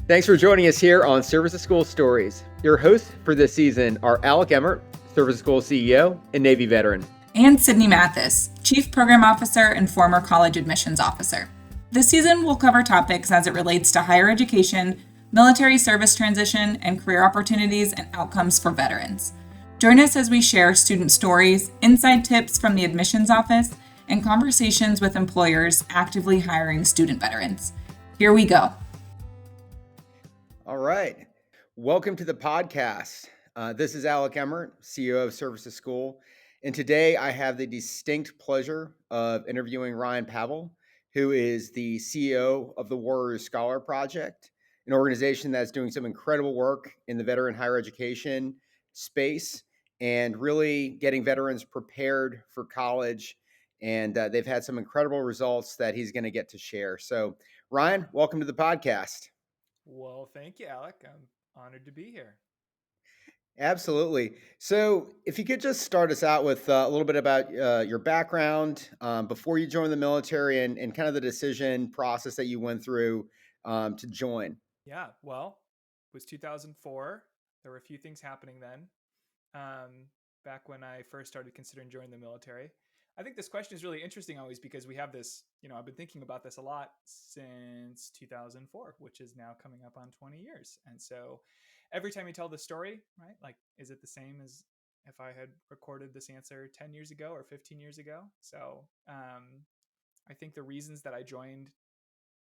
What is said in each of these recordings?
Thanks for joining us here on Service School Stories. Your hosts for this season are Alec Emmert, Service School CEO and Navy veteran, and Sydney Mathis, Chief Program Officer and former college admissions officer. This season will cover topics as it relates to higher education, military service transition, and career opportunities and outcomes for veterans. Join us as we share student stories, inside tips from the admissions office, and conversations with employers actively hiring student veterans. Here we go. All right. Welcome to the podcast. This is Alec Emmert, CEO of Service to School. And today I have the distinct pleasure of interviewing Ryan Pavel, who is the CEO of the Warriors Scholar Project, an organization that's doing some incredible work in the veteran higher education space and really getting veterans prepared for college. And they've had some incredible results that he's going to get to share. So, Ryan, welcome to the podcast. Well, thank you, Alec. I'm honored to be here. Absolutely. So, if you could just start us out with a little bit about your background before you joined the military and kind of the decision process that you went through to join. Yeah, well, it was 2004. There were a few things happening then, back when I first started considering joining the military. I think this question is really interesting always because we have this, I've been thinking about this a lot since 2004, which is now coming up on 20 years. And so every time you tell the story, right, like, is it the same as if I had recorded this answer 10 years ago or 15 years ago? So I think the reasons that I joined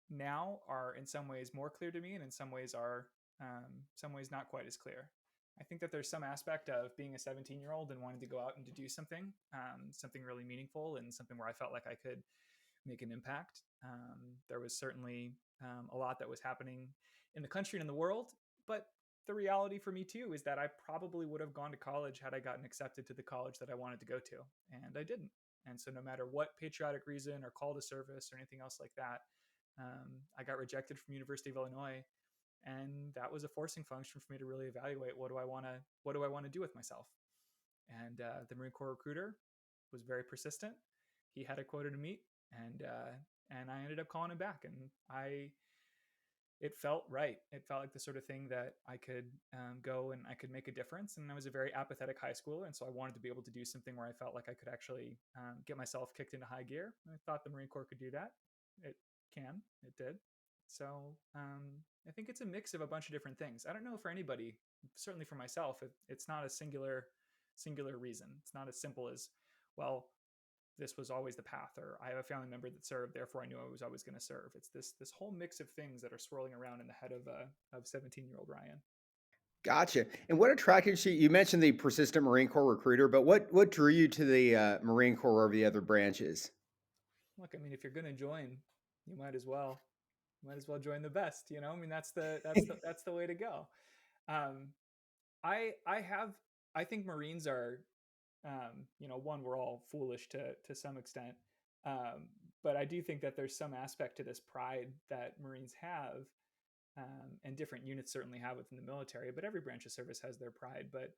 now are in some ways more clear to me, and in some ways are some ways not quite as clear. I think that there's some aspect of being a 17-year-old and wanting to go out and to do something, something really meaningful and something where I felt like I could make an impact. There was certainly a lot that was happening in the country and in the world, but the reality for me too is that I probably would have gone to college had I gotten accepted to the college that I wanted to go to, and I didn't. And so no matter what patriotic reason or call to service or anything else like that, I got rejected from University of Illinois. And that was a forcing function for me to really evaluate what do I want to do with myself. And the Marine Corps recruiter was very persistent. He had a quota to meet, and I ended up calling him back. And it felt right. It felt like the sort of thing that I could go and I could make a difference. And I was a very apathetic high schooler, and so I wanted to be able to do something where I felt like I could actually get myself kicked into high gear. And I thought the Marine Corps could do that. It did. So I think it's a mix of a bunch of different things. I don't know for anybody, certainly for myself, it's not a singular reason. It's not as simple as, well, this was always the path, or I have a family member that served, therefore I knew I was always going to serve. It's this whole mix of things that are swirling around in the head of 17-year-old Ryan. Gotcha. And what attracted you? You mentioned the persistent Marine Corps recruiter, but what drew you to the Marine Corps over the other branches? Look, I mean, if you're going to join, you might as well join the best. I mean, that's the way to go. I think Marines are, one, we're all foolish to some extent, but I do think that there's some aspect to this pride that Marines have, and different units certainly have within the military. But every branch of service has their pride. But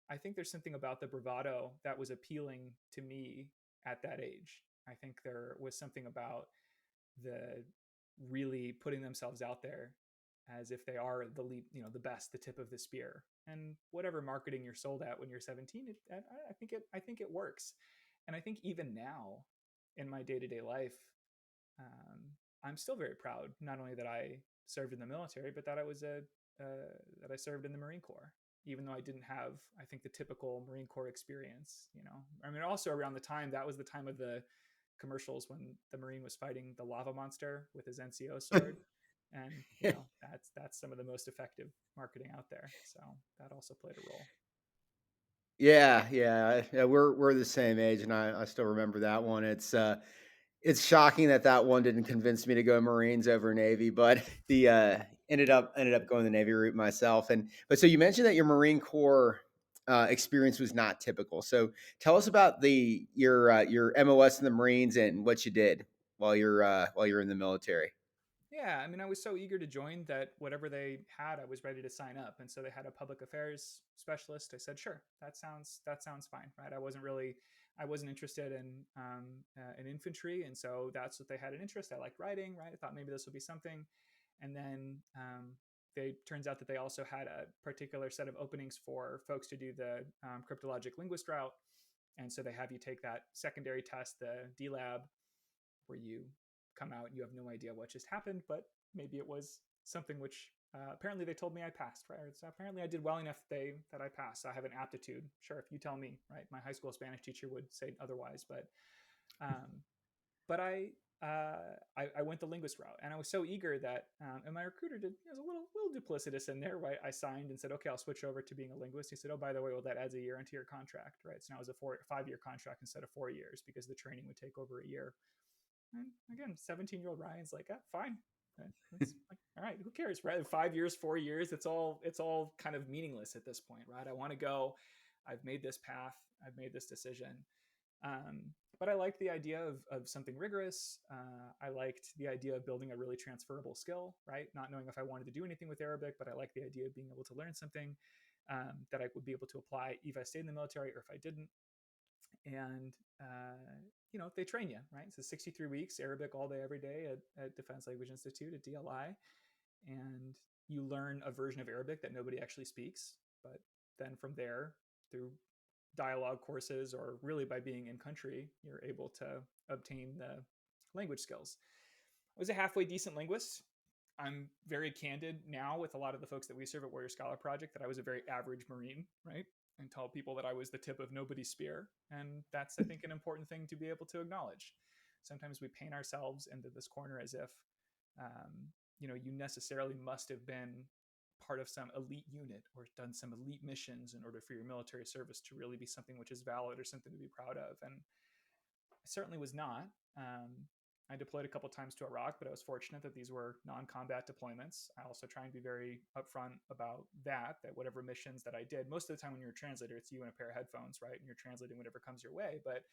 I think there's something about the bravado that was appealing to me at that age. I think there was something about the really putting themselves out there as if they are the lead, the best, the tip of the spear. And whatever marketing you're sold at when you're 17, I think it works. And I think even now in my day-to-day life, I'm still very proud, not only that I served in the military, but that I served in the Marine Corps, even though I didn't have, I think, the typical Marine Corps experience. I mean, also around the time, that was the time of the commercials when the Marine was fighting the lava monster with his NCO sword. And that's some of the most effective marketing out there. So that also played a role. Yeah. We're the same age, and I still remember that one. It's shocking that one didn't convince me to go Marines over Navy, but the ended up going the Navy route myself. But so you mentioned that your Marine Corps experience was not typical. So tell us about your MOS in the Marines and what you did while you're in the military. Yeah, I mean, I was so eager to join that whatever they had, I was ready to sign up. And so they had a public affairs specialist. I said, sure, that sounds fine, right? I wasn't interested in infantry, and so that's what they had an interest. I liked writing, right? I thought maybe this would be something. And then they turns out that they also had a particular set of openings for folks to do the cryptologic linguist route. And so they have you take that secondary test, the DLab, where you come out and you have no idea what just happened, but maybe it was something which apparently they told me I passed, right? So apparently I did well enough that I passed. So I have an aptitude. Sure, if you tell me, right? My high school Spanish teacher would say otherwise, um, but I went the linguist route, and I was so eager that, and my recruiter did, was a little duplicitous in there, right? I signed and said, okay, I'll switch over to being a linguist. He said, oh, by the way, well, that adds a year into your contract, right? So now it's a 5-year contract instead of 4 years because the training would take over a year. And again, 17-year-old Ryan's like, fine. It's like, all right, who cares, right? 5 years, 4 years, it's all kind of meaningless at this point, right? I want to go. I've made this path. I've made this decision. But I liked the idea of something rigorous. I liked the idea of building a really transferable skill, right? Not knowing if I wanted to do anything with Arabic, but I liked the idea of being able to learn something that I would be able to apply if I stayed in the military or if I didn't. And they train you, right? So 63 weeks, Arabic all day, every day at Defense Language Institute at DLI, and you learn a version of Arabic that nobody actually speaks. But then from there, through dialogue courses or really by being in country, you're able to obtain the language skills. I was a halfway decent linguist. I'm very candid now with a lot of the folks that we serve at Warrior Scholar Project that I was a very average Marine, right? And tell people that I was the tip of nobody's spear. And that's, I think, an important thing to be able to acknowledge. Sometimes we paint ourselves into this corner as if, you necessarily must have been part of some elite unit or done some elite missions in order for your military service to really be something which is valid or something to be proud of. And I certainly was not. I deployed a couple times to Iraq, but I was fortunate that these were non-combat deployments. I also try and be very upfront about that whatever missions that I did, most of the time when you're a translator, it's you and a pair of headphones, right? And you're translating whatever comes your way. But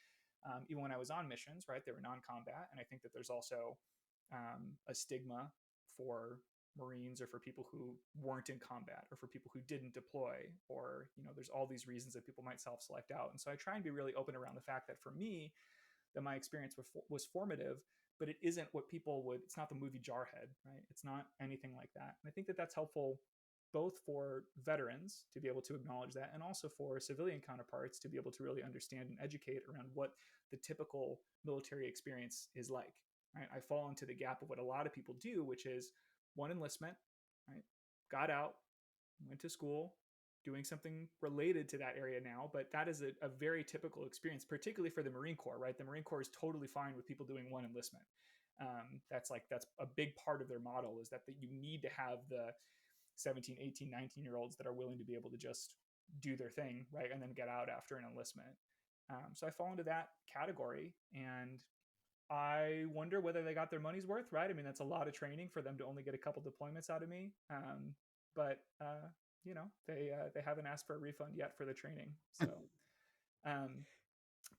even when I was on missions, right, they were non-combat. And I think that there's also a stigma for Marines or for people who weren't in combat or for people who didn't deploy, or, there's all these reasons that people might self-select out. And so I try and be really open around the fact that for me, that my experience was formative, but it isn't what people would, it's not the movie Jarhead, right? It's not anything like that. And I think that that's helpful both for veterans to be able to acknowledge that, and also for civilian counterparts to be able to really understand and educate around what the typical military experience is like, right? I fall into the gap of what a lot of people do, which is one enlistment, right? Got out, went to school, doing something related to that area now, but that is a very typical experience, particularly for the Marine Corps, right? The Marine Corps is totally fine with people doing one enlistment. That's a big part of their model, is that you need to have the 17, 18, 19-year-olds that are willing to be able to just do their thing, right? And then get out after an enlistment. So I fall into that category, and I wonder whether they got their money's worth, right? I mean, that's a lot of training for them to only get a couple deployments out of me. But they haven't asked for a refund yet for the training. So, but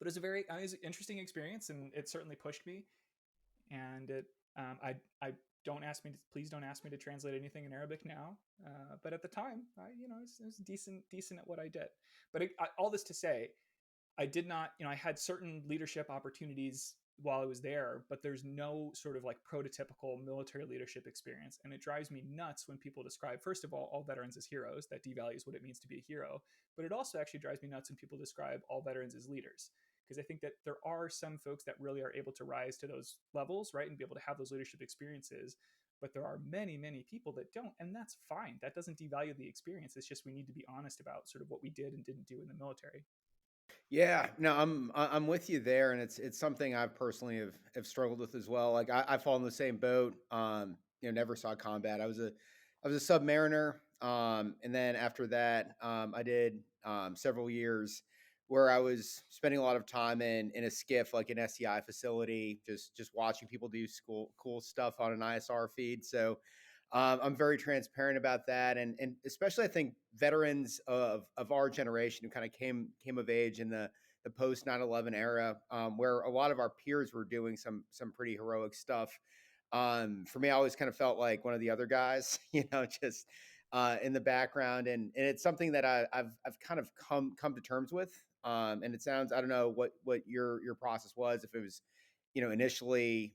it was it was an interesting experience, and it certainly pushed me. And I please don't ask me to translate anything in Arabic now. But at the time, I was decent at what I did. But all this to say, I did not, I had certain leadership opportunities while I was there, but there's no sort of like prototypical military leadership experience. And it drives me nuts when people describe, first of all veterans as heroes. That devalues what it means to be a hero. But it also actually drives me nuts when people describe all veterans as leaders. Because I think that there are some folks that really are able to rise to those levels, right? And be able to have those leadership experiences. But there are many, many people that don't. And that's fine. That doesn't devalue the experience. It's just we need to be honest about sort of what we did and didn't do in the military. Yeah, no, I'm with you there, and it's something I've personally have struggled with as well. Like I fall in the same boat. Never saw combat. I was a submariner, and then after that, I did several years where I was spending a lot of time in a skiff, like an SEI facility, just watching people do cool stuff on an ISR feed. So I'm very transparent about that, and especially I think veterans of our generation who kind of came of age in the post 9/11 era, where a lot of our peers were doing some pretty heroic stuff. For me, I always kind of felt like one of the other guys, just in the background, and it's something that I've kind of come to terms with. And it sounds, I don't know what your process was, if it was initially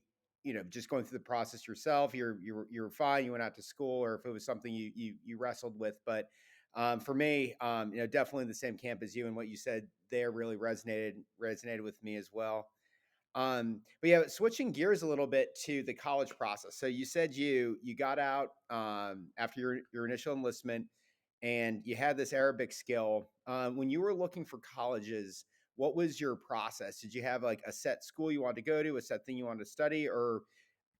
just going through the process yourself, you're fine, you went out to school, or if it was something you wrestled with. But for me, definitely the same camp as you, and what you said there really resonated with me as well. But yeah, switching gears a little bit to the college process. So you said you got out after your initial enlistment, and you had this Arabic skill. When you were looking for colleges, what was your process? Did you have like a set school you wanted to go to, a set thing you wanted to study, or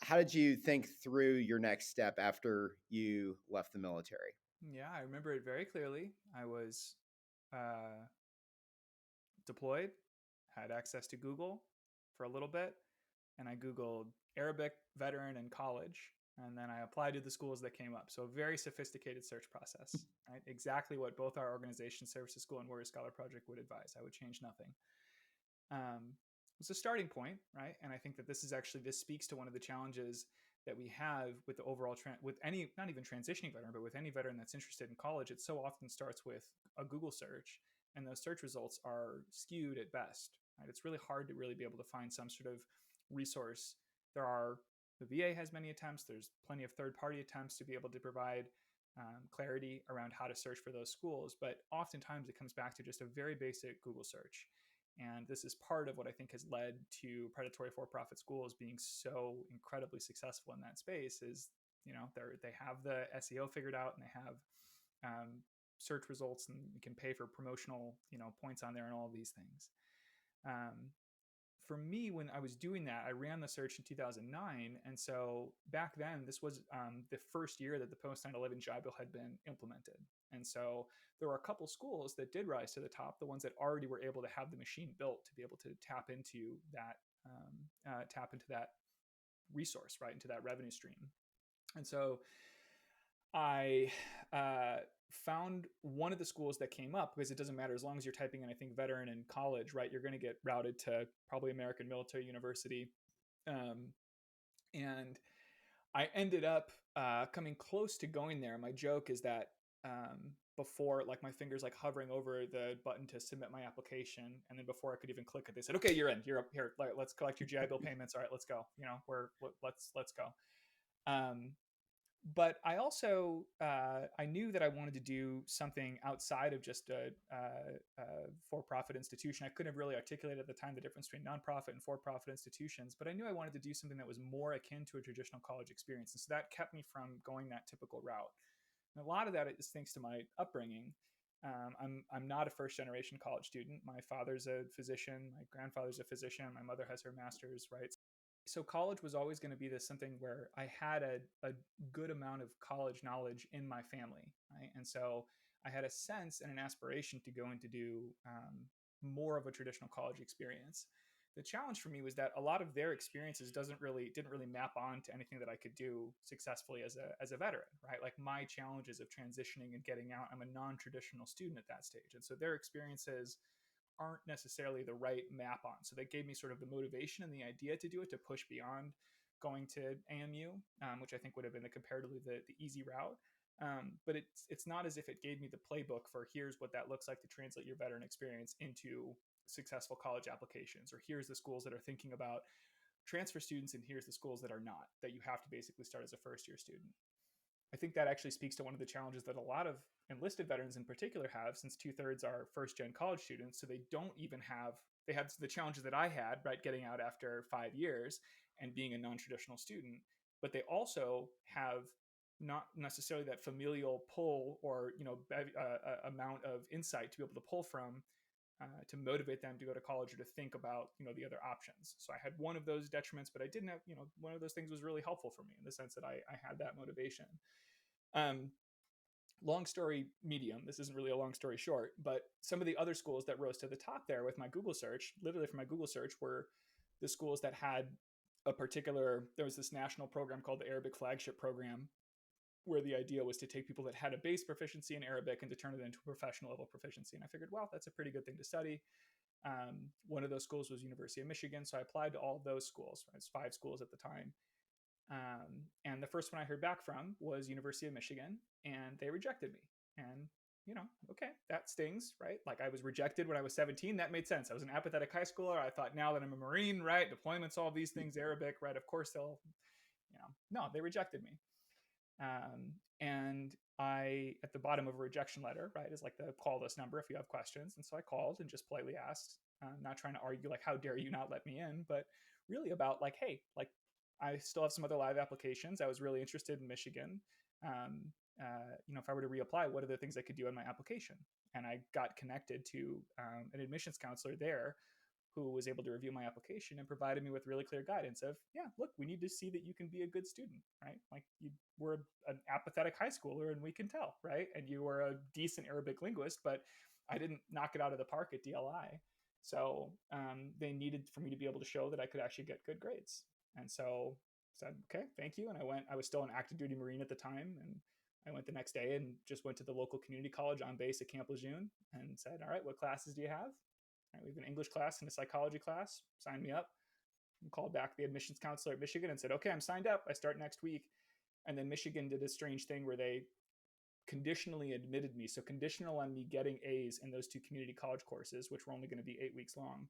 how did you think through your next step after you left the military? Yeah, I remember it very clearly. I was uh, deployed, had access to Google for a little bit, and I Googled Arabic veteran and college, and then I applied to the schools that came up. So a very sophisticated search process, right? Exactly what both our organization, Services School and Warrior Scholar Project, would advise. I would change nothing. It's a starting point, right? And I think that this speaks to one of the challenges that we have with the overall with any, not even transitioning veteran, but with any veteran that's interested in college. It so often starts with a Google search, and those search results are skewed at best, right? It's really hard to really be able to find some sort of resource. The VA has many attempts. There's plenty of third-party attempts to be able to provide clarity around how to search for those schools, but oftentimes it comes back to just a very basic Google search. And this is part of what I think has led to predatory for-profit schools being so incredibly successful in that space. Is they have the SEO figured out, and they have search results, and you can pay for promotional points on there and all of these things. For me, when I was doing that, I ran the search in 2009. And so back then, this was the first year that the post 9/11 GI Bill had been implemented. And so there were a couple schools that did rise to the top, the ones that already were able to have the machine built to be able to tap into that resource, right, into that revenue stream. And so I found one of the schools that came up, because it doesn't matter as long as you're typing in, I think, veteran and college, right? You're going to get routed to probably American Military University. And I ended up coming close to going there. My joke is that before, like, my fingers like hovering over the button to submit my application, and then before I could even click it, they said, "Okay, you're in. You're up here. Let's collect your GI Bill payments. All right, let's go. Let's go." But I also I knew that I wanted to do something outside of just a for-profit institution. I couldn't have really articulated at the time the difference between nonprofit and for-profit institutions, but I knew I wanted to do something that was more akin to a traditional college experience, and so that kept me from going that typical route. And a lot of that is thanks to my upbringing. I'm not a first-generation college student. My father's a physician. My grandfather's a physician. My mother has her master's, right? So college was always going to be this something where I had a good amount of college knowledge in my family, right? And so I had a sense and an aspiration to go and to do more of a traditional college experience. The challenge for me was that a lot of their experiences didn't really map on to anything that I could do successfully as a veteran, right? Like, my challenges of transitioning and getting out, I'm a non-traditional student at that stage, and so their experiences aren't necessarily the right map on. So that gave me sort of the motivation and the idea to do it, to push beyond going to AMU, which I think would have been comparatively the easy route. But it's not as if it gave me the playbook for here's what that looks like to translate your veteran experience into successful college applications, or here's the schools that are thinking about transfer students, and here's the schools that are not, that you have to basically start as a first year student. I think that actually speaks to one of the challenges that a lot of enlisted veterans in particular have, since 2/3 are first gen college students. So they have the challenges that I had, right, getting out after 5 years and being a non-traditional student, but they also have not necessarily that familial pull, or amount of insight to be able to pull from to motivate them to go to college, or to think about the other options. So I had one of those detriments, but I didn't have one of those things was really helpful for me in the sense that I had that motivation. um, Long story medium, this isn't really a long story short, but some of the other schools that rose to the top there with my Google search, literally from my Google search, were the schools that had there was this national program called the Arabic Flagship Program, where the idea was to take people that had a base proficiency in Arabic and to turn it into a professional level proficiency. And I figured, well, that's a pretty good thing to study. One of those schools was University of Michigan, so I applied to all of those schools. It's 5 schools at the time. And the first one I heard back from was University of Michigan, and they rejected me. And okay, that stings, right? Like I was rejected when I was 17. That made sense. I was an apathetic high schooler. I thought now that I'm a Marine, right? Deployments, all these things, Arabic, right? Of course they'll, no, they rejected me. And I, at the bottom of a rejection letter, right, is like the call this number if you have questions. And so I called and just politely asked, not trying to argue like, how dare you not let me in, but really about like, hey, like I still have some other live applications. I was really interested in Michigan. If I were to reapply, what are the things I could do in my application? And I got connected to an admissions counselor there who was able to review my application and provided me with really clear guidance of, yeah, look, we need to see that you can be a good student, right? Like you were an apathetic high schooler and we can tell, right? And you were a decent Arabic linguist, but I didn't knock it out of the park at DLI. So they needed for me to be able to show that I could actually get good grades. And so I said, okay, thank you. And I was still an active duty Marine at the time. And I went the next day and just went to the local community college on base at Camp Lejeune and said, all right, what classes do you have? Right, we have an English class and a psychology class. Sign me up. And called back the admissions counselor at Michigan and said, okay, I'm signed up. I start next week. And then Michigan did a strange thing where they conditionally admitted me. So conditional on me getting A's in those two community college courses, which were only going to be 8 weeks long,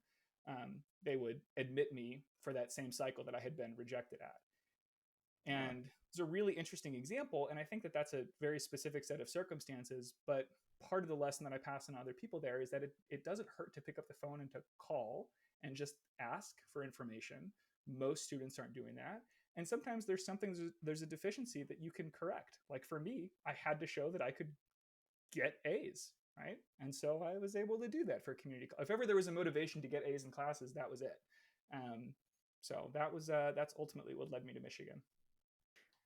they would admit me for that same cycle that I had been rejected at. And it's a really interesting example. And I think that that's a very specific set of circumstances. But part of the lesson that I pass on to other people there is that it doesn't hurt to pick up the phone and to call and just ask for information. Most students aren't doing that. And sometimes there's a deficiency that you can correct. Like for me, I had to show that I could get A's, right? And so I was able to do that for community. If ever there was a motivation to get A's in classes, that was it. So that's ultimately what led me to Michigan.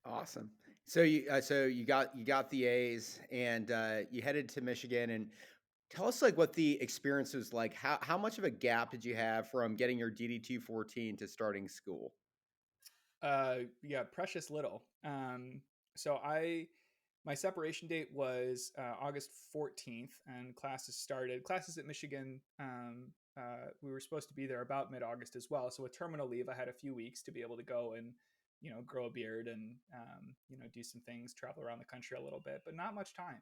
Awesome. So you got the A's and you headed to Michigan, and tell us like what the experience was like. How much of a gap did you have from getting your DD 214 to starting school? Yeah, precious little. So my separation date was August 14th, and classes at Michigan. We were supposed to be there about mid-August as well. So with terminal leave, I had a few weeks to be able to go and grow a beard and do some things, travel around the country a little bit, but not much time.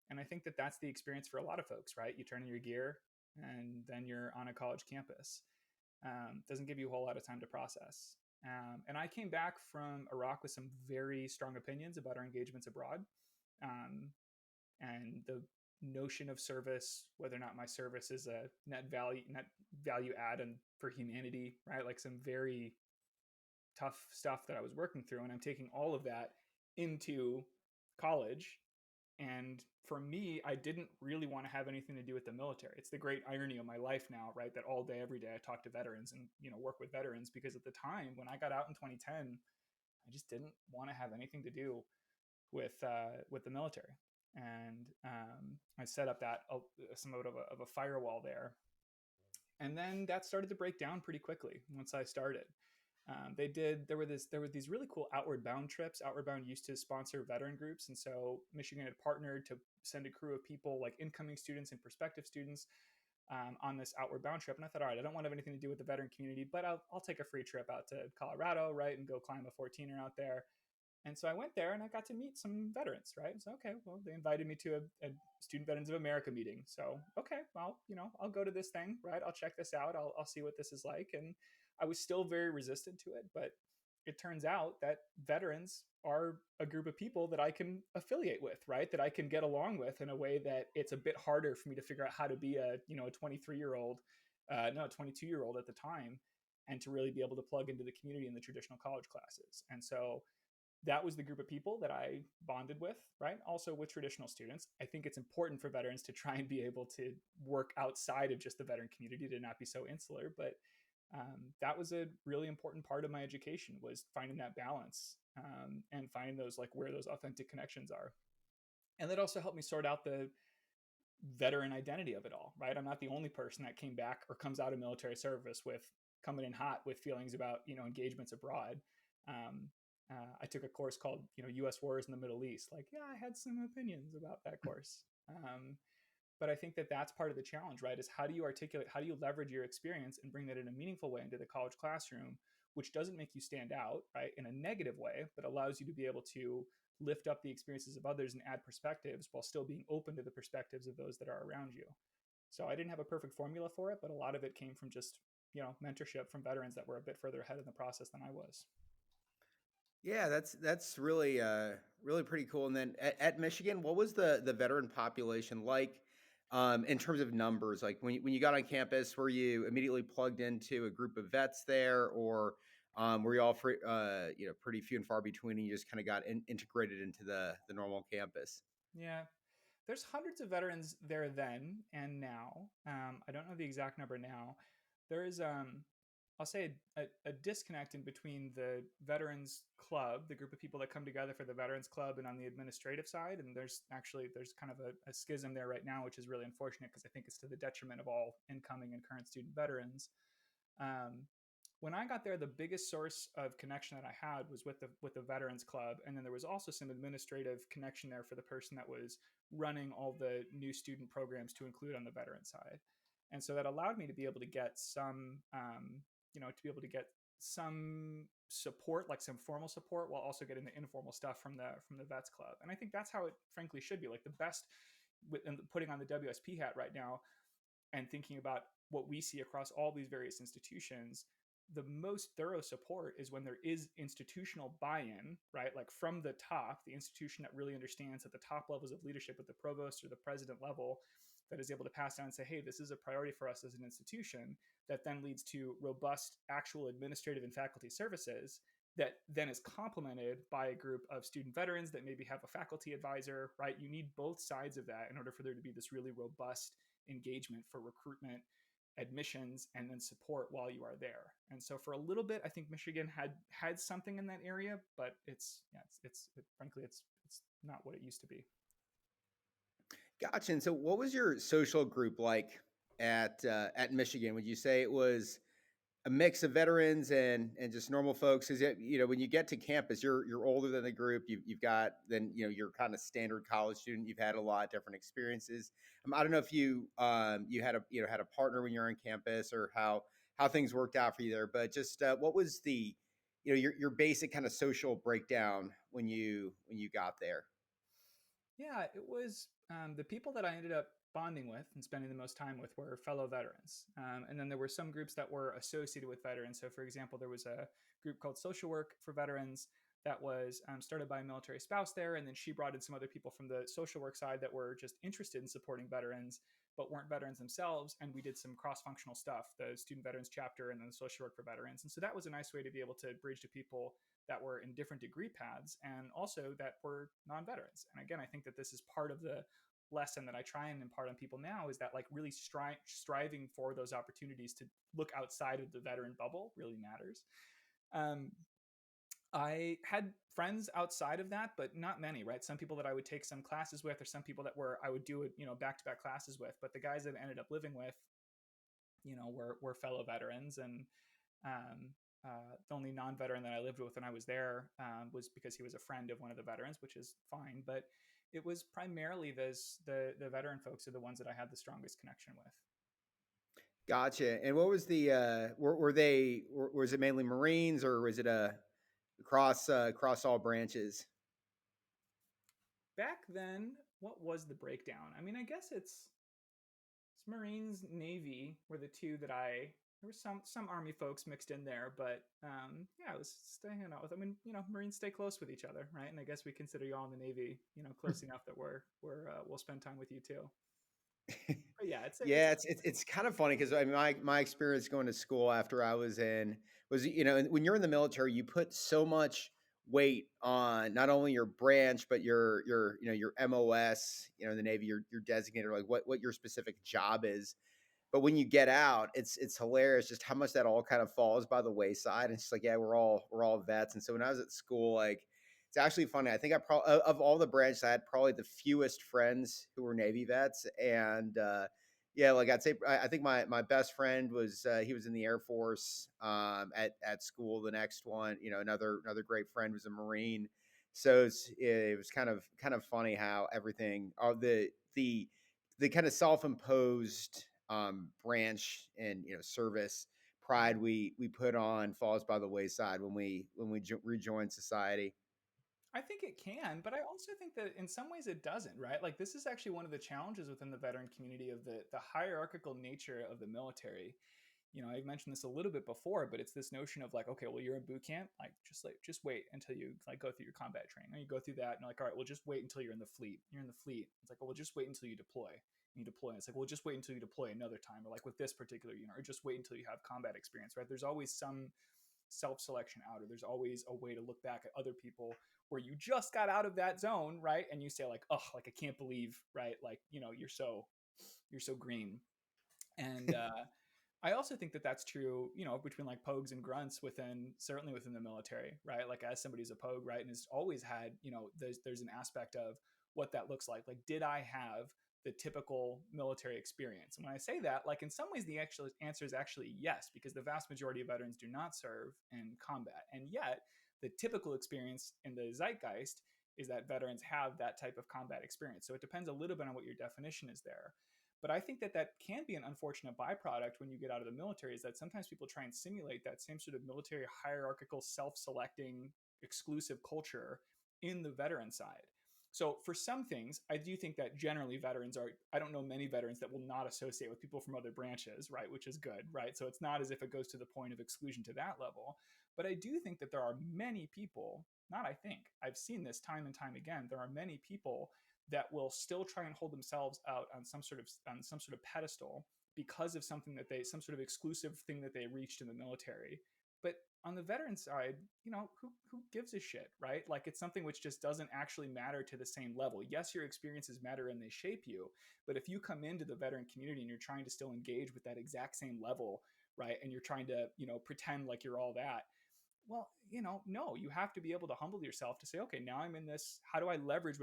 And I think that that's the experience for a lot of folks, right? You turn in your gear and then you're on a college campus. Doesn't give you a whole lot of time to process. And I came back from Iraq with some very strong opinions about our engagements abroad, and the notion of service, whether or not my service is a net value add and for humanity, right? Like some very tough stuff that I was working through, and I'm taking all of that into college. And for me, I didn't really want to have anything to do with the military. It's the great irony of my life now, right? That all day, every day, I talk to veterans and work with veterans, because at the time when I got out in 2010, I just didn't want to have anything to do with the military. And I set up that somewhat of a firewall there, and then that started to break down pretty quickly once I started. There were these really cool Outward Bound trips. Outward Bound used to sponsor veteran groups, and so Michigan had partnered to send a crew of people, like incoming students and prospective students, on this Outward Bound trip. And I thought, all right, I don't want to have anything to do with the veteran community, but I'll take a free trip out to Colorado, right, and go climb a 14er out there. And so I went there and I got to meet some veterans, right? So, okay, well, they invited me to a Student Veterans of America meeting. So, okay, well, I'll go to this thing, right? I'll check this out. I'll see what this is like. And I was still very resistant to it, but it turns out that veterans are a group of people that I can affiliate with, right? That I can get along with in a way that it's a bit harder for me to figure out how to be a 23-year-old, 22-year-old at the time, and to really be able to plug into the community in the traditional college classes. And so that was the group of people that I bonded with, right? Also with traditional students. I think it's important for veterans to try and be able to work outside of just the veteran community, to not be so insular. But that was a really important part of my education, was finding that balance, and finding those, like, where those authentic connections are. And that also helped me sort out the veteran identity of it all, right? I'm not the only person that came back or comes out of military service with coming in hot with feelings about, engagements abroad. I took a course called, U.S. Wars in the Middle East. Like, yeah, I had some opinions about that course. But I think that that's part of the challenge, right? Is how do you articulate, how do you leverage your experience and bring that in a meaningful way into the college classroom which doesn't make you stand out, right, in a negative way, but allows you to be able to lift up the experiences of others and add perspectives while still being open to the perspectives of those that are around you. So I didn't have a perfect formula for it, but a lot of it came from just, mentorship from veterans that were a bit further ahead in the process than I was. Yeah, that's really really pretty cool. And then at Michigan, what was the veteran population like in terms of numbers? Like when you got on campus, were you immediately plugged into a group of vets there, or were you all pretty few and far between, and you just kind of got integrated into the normal campus? Yeah, there's hundreds of veterans there then and now. I don't know the exact number now. There is, I'll say, a disconnect in between the Veterans Club, the group of people that come together for the Veterans Club, and on the administrative side. And there's kind of a schism there right now, which is really unfortunate because I think it's to the detriment of all incoming and current student veterans. Um, when I got there, the biggest source of connection that I had was with the Veterans Club, and then there was also some administrative connection there for the person that was running all the new student programs to include on the veteran side. And so that allowed me to be able to get some support, like some formal support, while also getting the informal stuff from the Vets Club. And I think that's how it frankly should be. Like the best, putting on the WSP hat right now, and thinking about what we see across all these various institutions, the most thorough support is when there is institutional buy-in, right? Like from the top, the institution that really understands at the top levels of leadership at the provost or the president level, that is able to pass down and say, hey, this is a priority for us as an institution, that then leads to robust actual administrative and faculty services that then is complemented by a group of student veterans that maybe have a faculty advisor, right? You need both sides of that in order for there to be this really robust engagement for recruitment, admissions, and then support while you are there. And so for a little bit, I think Michigan had something in that area, but frankly it's not what it used to be. Gotcha. And so, what was your social group like at Michigan? Would you say it was a mix of veterans and just normal folks? Is it, when you get to campus, you're older than the group. You've got, then you're kind of standard college student. You've had a lot of different experiences. I don't know if you had a partner when you're on campus, or how things worked out for you there. But just what was the your basic kind of social breakdown when you got there? Yeah, it was the people that I ended up bonding with and spending the most time with were fellow veterans. And then there were some groups that were associated with veterans. So, for example, there was a group called Social Work for Veterans that was started by a military spouse there. And then she brought in some other people from the social work side that were just interested in supporting veterans, but weren't veterans themselves. And we did some cross functional stuff, the Student Veterans Chapter and then the Social Work for Veterans. And so that was a nice way to be able to bridge to people that were in different degree paths and also that were non-veterans. And again, I think that this is part of the lesson that I try and impart on people now, is that like really striving for those opportunities to look outside of the veteran bubble really matters. I had friends outside of that, but not many, right? Some people that I would take some classes with, or some people that I would do it, back-to-back classes with. But the guys that I ended up living with, were fellow veterans. And the only non-veteran that I lived with when I was there was because he was a friend of one of the veterans, which is fine. But it was primarily the veteran folks are the ones that I had the strongest connection with. Gotcha. And what was the was it mainly Marines, or was it across all branches? Back then, what was the breakdown? I mean, I guess it's Marines, Navy were the two that there were some Army folks mixed in there, but yeah, I was staying out with. I mean, Marines stay close with each other, right? And I guess we consider y'all in the Navy, close enough that we'll spend time with you too. But yeah, it's Yeah, it's kind of funny because I mean, my experience going to school after I was in was, when you're in the military, you put so much weight on not only your branch, but your MOS, in the Navy, your designator, like what your specific job is. But when you get out, it's hilarious just how much that all kind of falls by the wayside. And it's just like, yeah, we're all vets. And so when I was at school, like, it's actually funny. I think I probably, of all the branches, I had probably the fewest friends who were Navy vets. And yeah, like I'd say, I think my best friend was he was in the Air Force at school. The next one, another great friend was a Marine. So it was kind of funny how everything, the kind of self-imposed branch and service pride we put on falls by the wayside when we rejoin society. I think it can, but I also think that in some ways it doesn't, right? Like this is actually one of the challenges within the veteran community of the hierarchical nature of the military. I mentioned this a little bit before, but it's this notion of like, okay, well, you're in boot camp, just wait until you like go through your combat training. And you go through that, and you're like, all right, well, just wait until you're in the fleet. You're in the fleet. It's like, well, just wait until you deploy. And you deploy. And it's like, well, just wait until you deploy another time, or like with this particular unit, or just wait until you have combat experience, right? There's always some self-selection out, or there's always a way to look back at other people where you just got out of that zone, right? And you say like, oh, like I can't believe, right? Like, you're so green. And I also think that that's true, between like pogues and grunts certainly within the military, right? Like as somebody's a pogue, right, and has always had, there's an aspect of what that looks like. Like, did I have the typical military experience? And when I say that, like in some ways, the actual answer is actually yes, because the vast majority of veterans do not serve in combat, and yet the typical experience in the zeitgeist is that veterans have that type of combat experience. So it depends a little bit on what your definition is there. But I think that can be an unfortunate byproduct when you get out of the military, is that sometimes people try and simulate that same sort of military hierarchical, self-selecting, exclusive culture in the veteran side. So for some things, I do think that generally veterans I don't know many veterans that will not associate with people from other branches, right? Which is good, right? So it's not as if it goes to the point of exclusion to that level. But I do think that there are many people, not I think, I've seen this time and time again, there are many people that will still try and hold themselves out on some sort of pedestal because of some sort of exclusive thing that they reached in the military. But on the veteran side, who gives a shit, right? Like it's something which just doesn't actually matter to the same level. Yes, your experiences matter and they shape you, but if you come into the veteran community and you're trying to still engage with that exact same level, right, and you're trying to pretend like you're all that, well, no, you have to be able to humble yourself to say, okay, now I'm in this. How do I leverage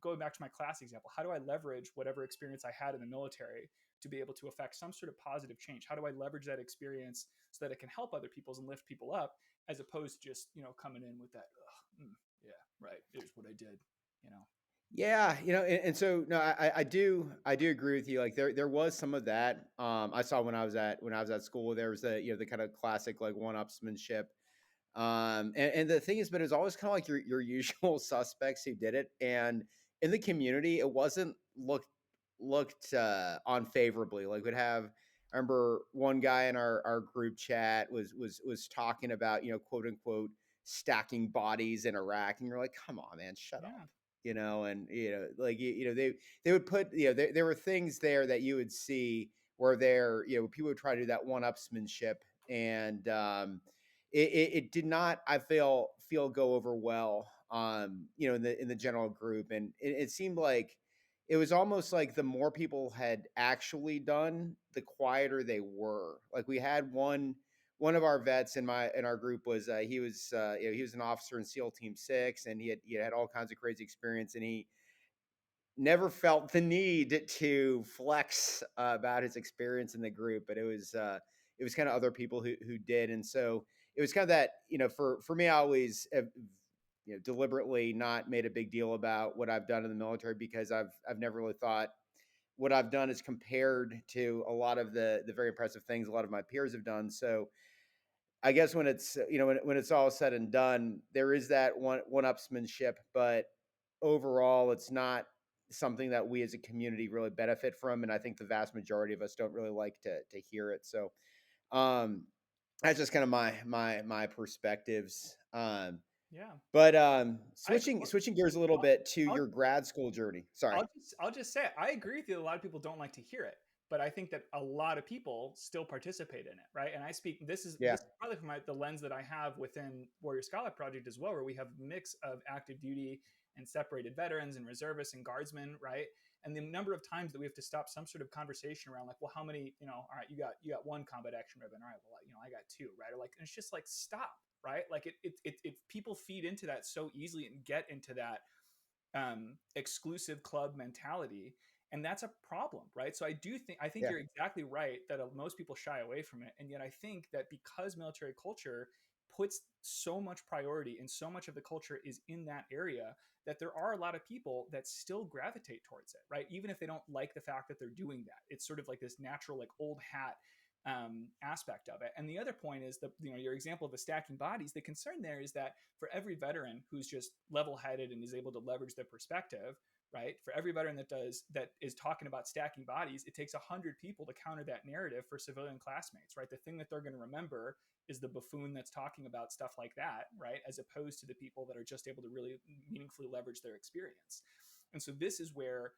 going back to my class example, how do I leverage whatever experience I had in the military to be able to affect some sort of positive change? How do I leverage that experience so that it can help other people and lift people up, as opposed to just, coming in with that, yeah, right, here's what I did, you know? Yeah, and so no, I do agree with you. Like there was some of that. I saw when I was at school, there was the kind of classic like one-upsmanship. And the thing is, but it's always kind of like your usual suspects who did it. And in the community, it wasn't looked on favorably. Like I remember one guy in our group chat was talking about quote unquote stacking bodies in Iraq, and you're like, come on, man, shut up. Yeah. And like they would put there were things there that you would see where people would try to do that one-upsmanship, and it did not, I feel go over well in the general group. And it seemed like it was almost like the more people had actually done, the quieter they were. Like we had one of our vets in our group was he was an officer in SEAL Team 6, and he had all kinds of crazy experience, and he never felt the need to flex about his experience in the group, but it was kind of other people who did. And so it was kind of that, for me, I always have, deliberately not made a big deal about what I've done in the military, because I've never really thought what I've done is compared to a lot of the very impressive things a lot of my peers have done. So I guess when it's all said and done, there is that one-upsmanship, but overall, it's not something that we as a community really benefit from, and I think the vast majority of us don't really like to hear it. So, um, that's just kind of my perspectives. Yeah. But I switching gears a little I'll, bit to I'll your grad school journey. Sorry. I'll just say it. I agree with you. A lot of people don't like to hear it, but I think that a lot of people still participate in it, right? And I speak. Yeah. This is probably from the lens that I have within Warrior Scholar Project as well, where we have a mix of active duty and separated veterans and reservists and guardsmen, right? And the number of times that we have to stop some sort of conversation around like, well, how many, all right, you got one combat action ribbon, all right, well, I got two, right? Or like, and it's just like stop, right? Like it people feed into that so easily and get into that exclusive club mentality, and that's a problem, right? So I think Yeah. you're exactly right that most people shy away from it, and yet I think that because military culture puts so much priority and so much of the culture is in that area, that there are a lot of people that still gravitate towards it, right? Even if they don't like the fact that they're doing that, it's sort of like this natural like old hat aspect of it. And the other point is your example of the stacking bodies. The concern there is that for every veteran who's just level-headed and is able to leverage their perspective, right? For every veteran that is talking about stacking bodies, it takes 100 people to counter that narrative for civilian classmates, right? The thing that they're going to remember is the buffoon that's talking about stuff like that, right? As opposed to the people that are just able to really meaningfully leverage their experience. And so this is where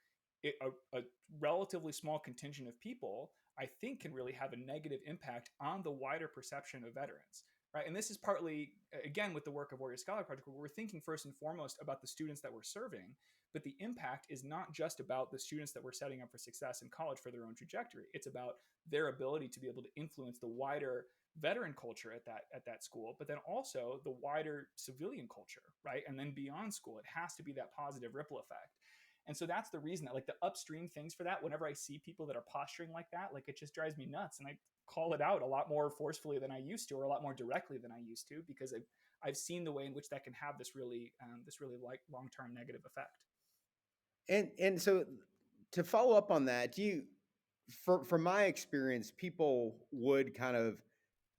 a relatively small contingent of people, I think, can really have a negative impact on the wider perception of veterans, right? And this is partly, again, with the work of Warrior Scholar Project, where we're thinking first and foremost about the students that we're serving, but the impact is not just about the students that we're setting up for success in college for their own trajectory. It's about their ability to be able to influence the wider veteran culture at that school, but then also the wider civilian culture, right? And then beyond school, it has to be that positive ripple effect. And so that's the reason that, like, the upstream things for that, whenever I see people that are posturing like that, like, it just drives me nuts. And I call it out a lot more forcefully than I used to, or a lot more directly than I used to, because I've seen the way in which that can have this really like long-term negative effect. And so to follow up on that, from my experience, people would kind of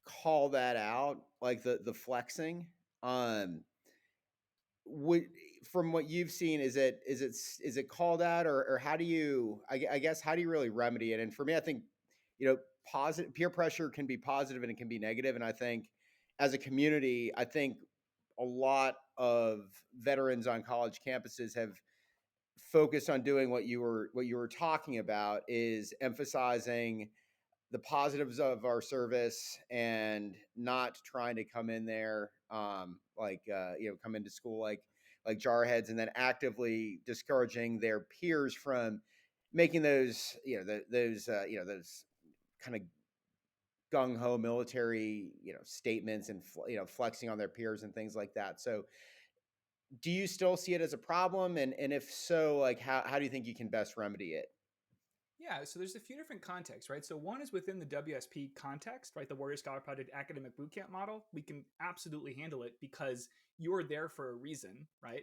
call that out, like the flexing. Um, would From what you've seen, is it called out, or how do you, I guess, how do you really remedy it? And for me, I think, positive peer pressure can be positive and it can be negative. And I think as a community, I think a lot of veterans on college campuses have focused on doing what you were talking about, is emphasizing the positives of our service and not trying to come in there, come into school like jarheads, and then actively discouraging their peers from making those those kind of gung ho military statements, and flexing on their peers and things like that. So do you still see it as a problem, and if so, like, how do you think you can best remedy it? Yeah, so there's a few different contexts, right? So one is within the WSP context, right? The Warrior Scholar Project academic bootcamp model. We can absolutely handle it because you're there for a reason, right?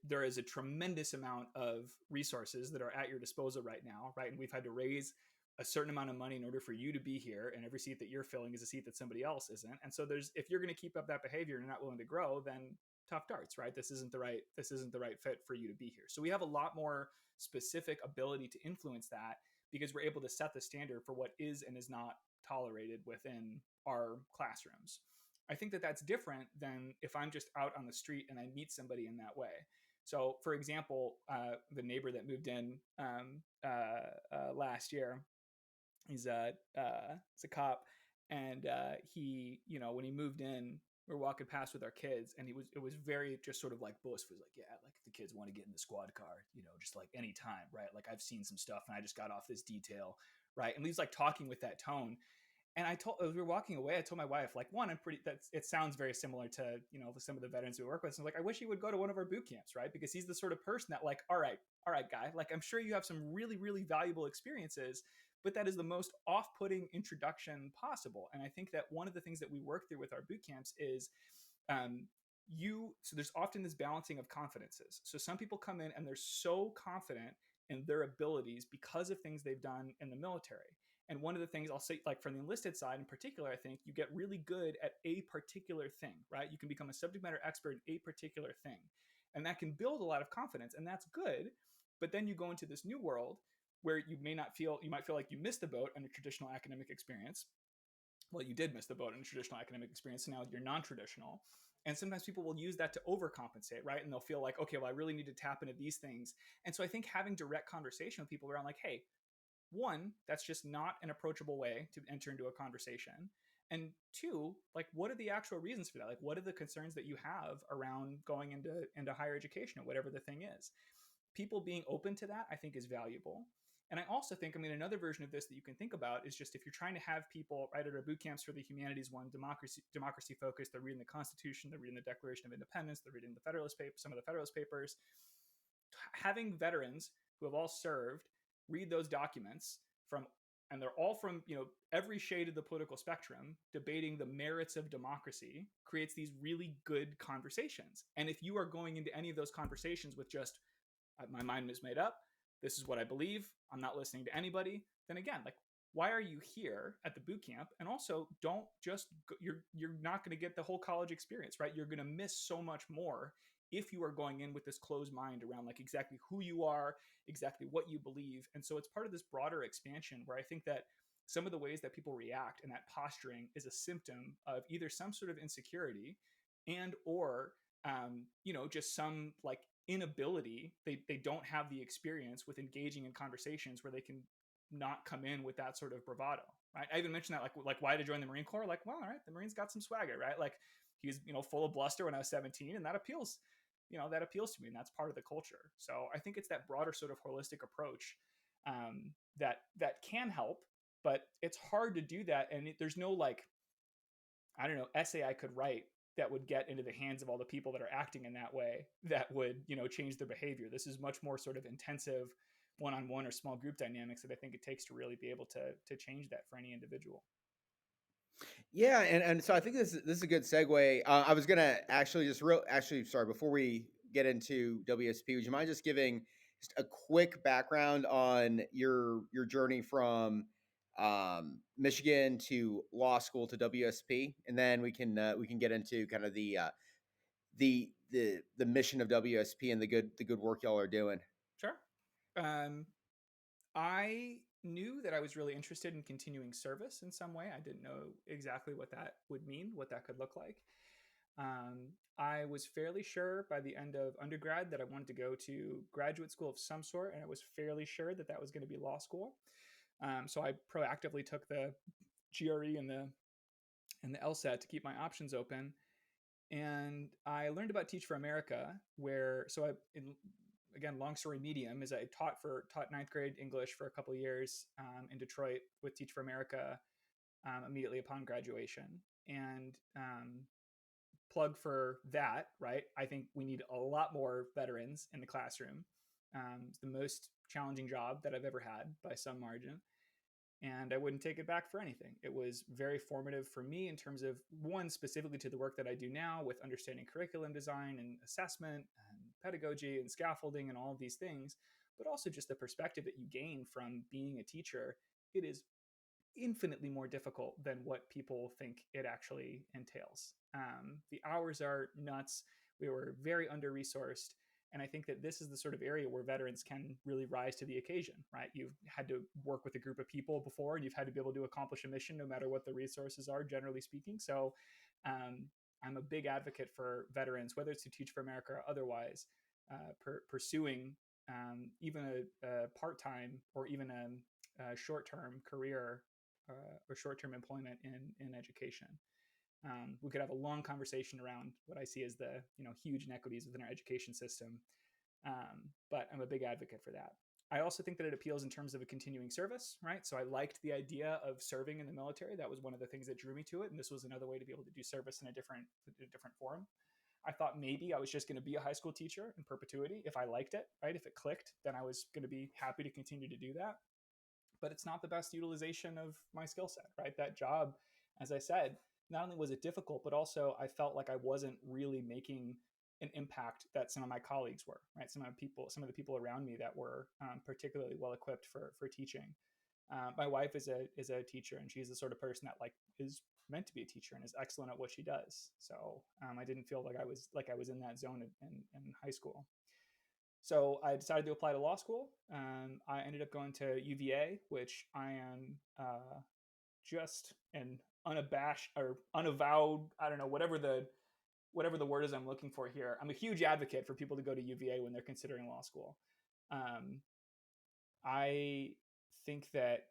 There is a tremendous amount of resources that are at your disposal right now, right? And we've had to raise a certain amount of money in order for you to be here, and every seat that you're filling is a seat that somebody else isn't. And so if you're going to keep up that behavior and you're not willing to grow, then tough darts, right? This isn't the right fit for you to be here. So we have a lot more specific ability to influence that because we're able to set the standard for what is and is not tolerated within our classrooms. I think that that's different than if I'm just out on the street and I meet somebody in that way. So, for example, the neighbor that moved in last year, he's a cop, and he, when he moved in, we were walking past with our kids, and it was very just sort of like boastful. Like, yeah, like if the kids want to get in the squad car, just like anytime, right? Like, I've seen some stuff, and I just got off this detail, right? And he's like talking with that tone. And as we were walking away, I told my wife, like, one, it sounds very similar to, some of the veterans we work with. So I'm like, I wish he would go to one of our boot camps, right? Because he's the sort of person that, like, all right, guy, like, I'm sure you have some really, really valuable experiences, but that is the most off-putting introduction possible. And I think that one of the things that we work through with our boot camps is so there's often this balancing of confidences. So some people come in and they're so confident in their abilities because of things they've done in the military. And one of the things I'll say, like, from the enlisted side in particular, I think you get really good at a particular thing, right? You can become a subject matter expert in a particular thing. And that can build a lot of confidence, and that's good. But then you go into this new world where you might feel like you missed the boat on a traditional academic experience. Well, you did miss the boat in a traditional academic experience, so now you're non-traditional. And sometimes people will use that to overcompensate, right? And they'll feel like, okay, well, I really need to tap into these things. And so I think having direct conversation with people around, like, hey, one, that's just not an approachable way to enter into a conversation. And two, like, what are the actual reasons for that? Like, what are the concerns that you have around going into higher education or whatever the thing is? People being open to that, I think, is valuable. And I also think, another version of this that you can think about is just if you're trying to have people, right, at our boot camps for the humanities one, democracy focused, they're reading the Constitution, they're reading the Declaration of Independence, they're reading some of the Federalist Papers. Having veterans who have all served read those documents and they're all from every shade of the political spectrum, debating the merits of democracy, creates these really good conversations. And if you are going into any of those conversations with just, my mind is made up, this is what I believe, I'm not listening to anybody, then again, like, why are you here at the boot camp? And also, don't just go, you're not going to get the whole college experience, right? You're going to miss so much more if you are going in with this closed mind around like exactly who you are, exactly what you believe. And so it's part of this broader expansion where I think that some of the ways that people react and that posturing is a symptom of either some sort of insecurity and or just some like inability. They don't have the experience with engaging in conversations where they can not come in with that sort of bravado, right? I even mentioned that like why to join the Marine Corps. Like, well, all right, the Marines got some swagger, right? Like he's full of bluster when I was 17, and that appeals. That appeals to me, and that's part of the culture. So I think it's that broader sort of holistic approach that can help, but it's hard to do that, and there's no like I don't know essay I could write that would get into the hands of all the people that are acting in that way that would change their behavior. This is much more sort of intensive one-on-one or small group dynamics that I think it takes to really be able to change that for any individual. Yeah, and so I think this is a good segue. I was gonna actually sorry, before we get into WSP, would you mind just giving just a quick background on your journey from Michigan to law school to WSP, and then we can get into kind of the mission of WSP and the good work y'all are doing. Sure. I knew that I was really interested in continuing service in some way. I didn't know exactly what that would mean, what that could look like. I was fairly sure by the end of undergrad that I wanted to go to graduate school of some sort, and I was fairly sure that that was going to be law school. So I proactively took the GRE and the LSAT to keep my options open. And I learned about Teach for America, again, long story medium, is I taught ninth grade English for a couple of years in Detroit with Teach for America immediately upon graduation. And plug for that, right? I think we need a lot more veterans in the classroom. It's the most challenging job that I've ever had by some margin. And I wouldn't take it back for anything. It was very formative for me in terms of, one, specifically to the work that I do now with understanding curriculum design and assessment and pedagogy and scaffolding and all of these things, but also just the perspective that you gain from being a teacher. It is infinitely more difficult than what people think it actually entails. The hours are nuts. We were very under-resourced. And I think that this is the sort of area where veterans can really rise to the occasion, right? You've had to work with a group of people before, and you've had to be able to accomplish a mission no matter what the resources are, generally speaking. So I'm a big advocate for veterans, whether it's to Teach for America or otherwise, pursuing even a part-time or even a short-term career or short-term employment in education. We could have a long conversation around what I see as the huge inequities within our education system, but I'm a big advocate for that. I also think that it appeals in terms of a continuing service, right? So I liked the idea of serving in the military. That was one of the things that drew me to it, and this was another way to be able to do service in a different forum. I thought maybe I was just going to be a high school teacher in perpetuity if I liked it, right? If it clicked, then I was going to be happy to continue to do that. But it's not the best utilization of my skill set, right? That job, as I said, not only was it difficult, but also I felt like I wasn't really making an impact that some of my colleagues were, right? Some of the people around me that were particularly well equipped for teaching. My wife is a teacher, and she's the sort of person that like is meant to be a teacher and is excellent at what she does. So I didn't feel like I was in that zone in high school. So I decided to apply to law school. I ended up going to UVA, which I am just an unabashed or unavowed, I don't know, whatever the word is I'm looking for here. I'm a huge advocate for people to go to UVA when they're considering law school. I think that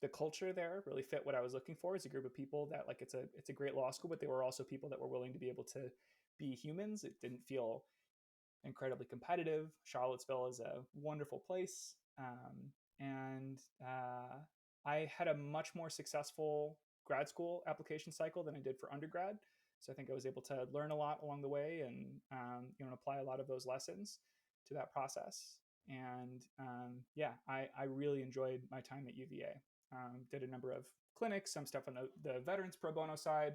the culture there really fit what I was looking for as a group of people that like it's a great law school, but they were also people that were willing to be able to be humans. It didn't feel incredibly competitive. Charlottesville is a wonderful place. And I had a much more successful grad school application cycle than I did for undergrad. So I think I was able to learn a lot along the way and apply a lot of those lessons to that process. And I really enjoyed my time at UVA. Did a number of clinics, some stuff on the veterans pro bono side,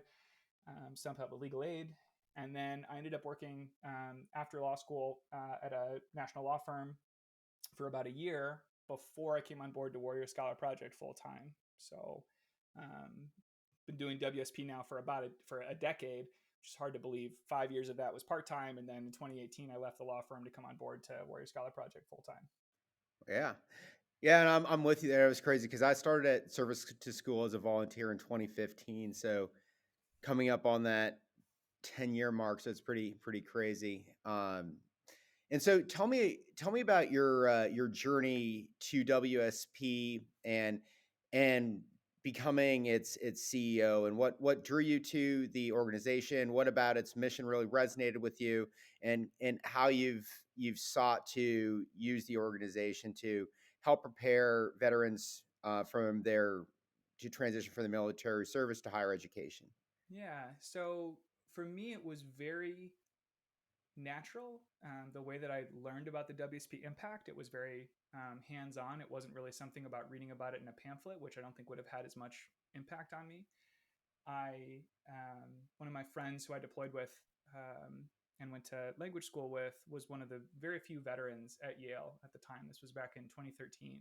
some stuff with legal aid. And then I ended up working after law school at a national law firm for about a year before I came on board to Warrior Scholar Project full time. So, been doing WSP now for a decade, which is hard to believe. 5 years of that was part time, and then in 2018 I left the law firm to come on board to Warrior Scholar Project full time. Yeah. Yeah, and I'm with you there. It was crazy because I started at Service to School as a volunteer in 2015. So coming up on that 10-year mark, so it's pretty crazy. And so tell me about your journey to WSP and becoming its CEO, and what drew you to the organization. What about its mission really resonated with you, and how you've sought to use the organization to help prepare veterans to transition from the military service to higher education. Yeah. So for me, it was very natural. The way that I learned about the WSP impact, it was very hands on. It wasn't really something about reading about it in a pamphlet, which I don't think would have had as much impact on me. One of my friends who I deployed with and went to language school with was one of the very few veterans at Yale at the time. This was back in 2013.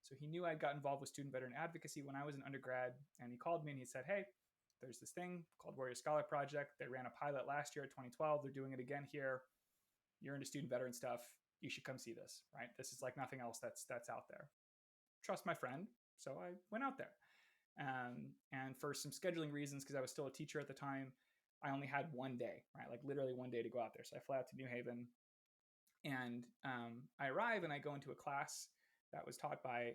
So he knew I'd got involved with student veteran advocacy when I was an undergrad, and he called me and he said, "Hey, there's this thing called Warrior Scholar Project. They ran a pilot last year at 2012. They're doing it again here. You're into student veteran stuff. You should come see this, right? This is like nothing else that's out there. Trust my friend." So I went out there. And for some scheduling reasons, because I was still a teacher at the time, I only had one day, right? Like literally one day to go out there. So I fly out to New Haven, and I arrive and I go into a class that was taught by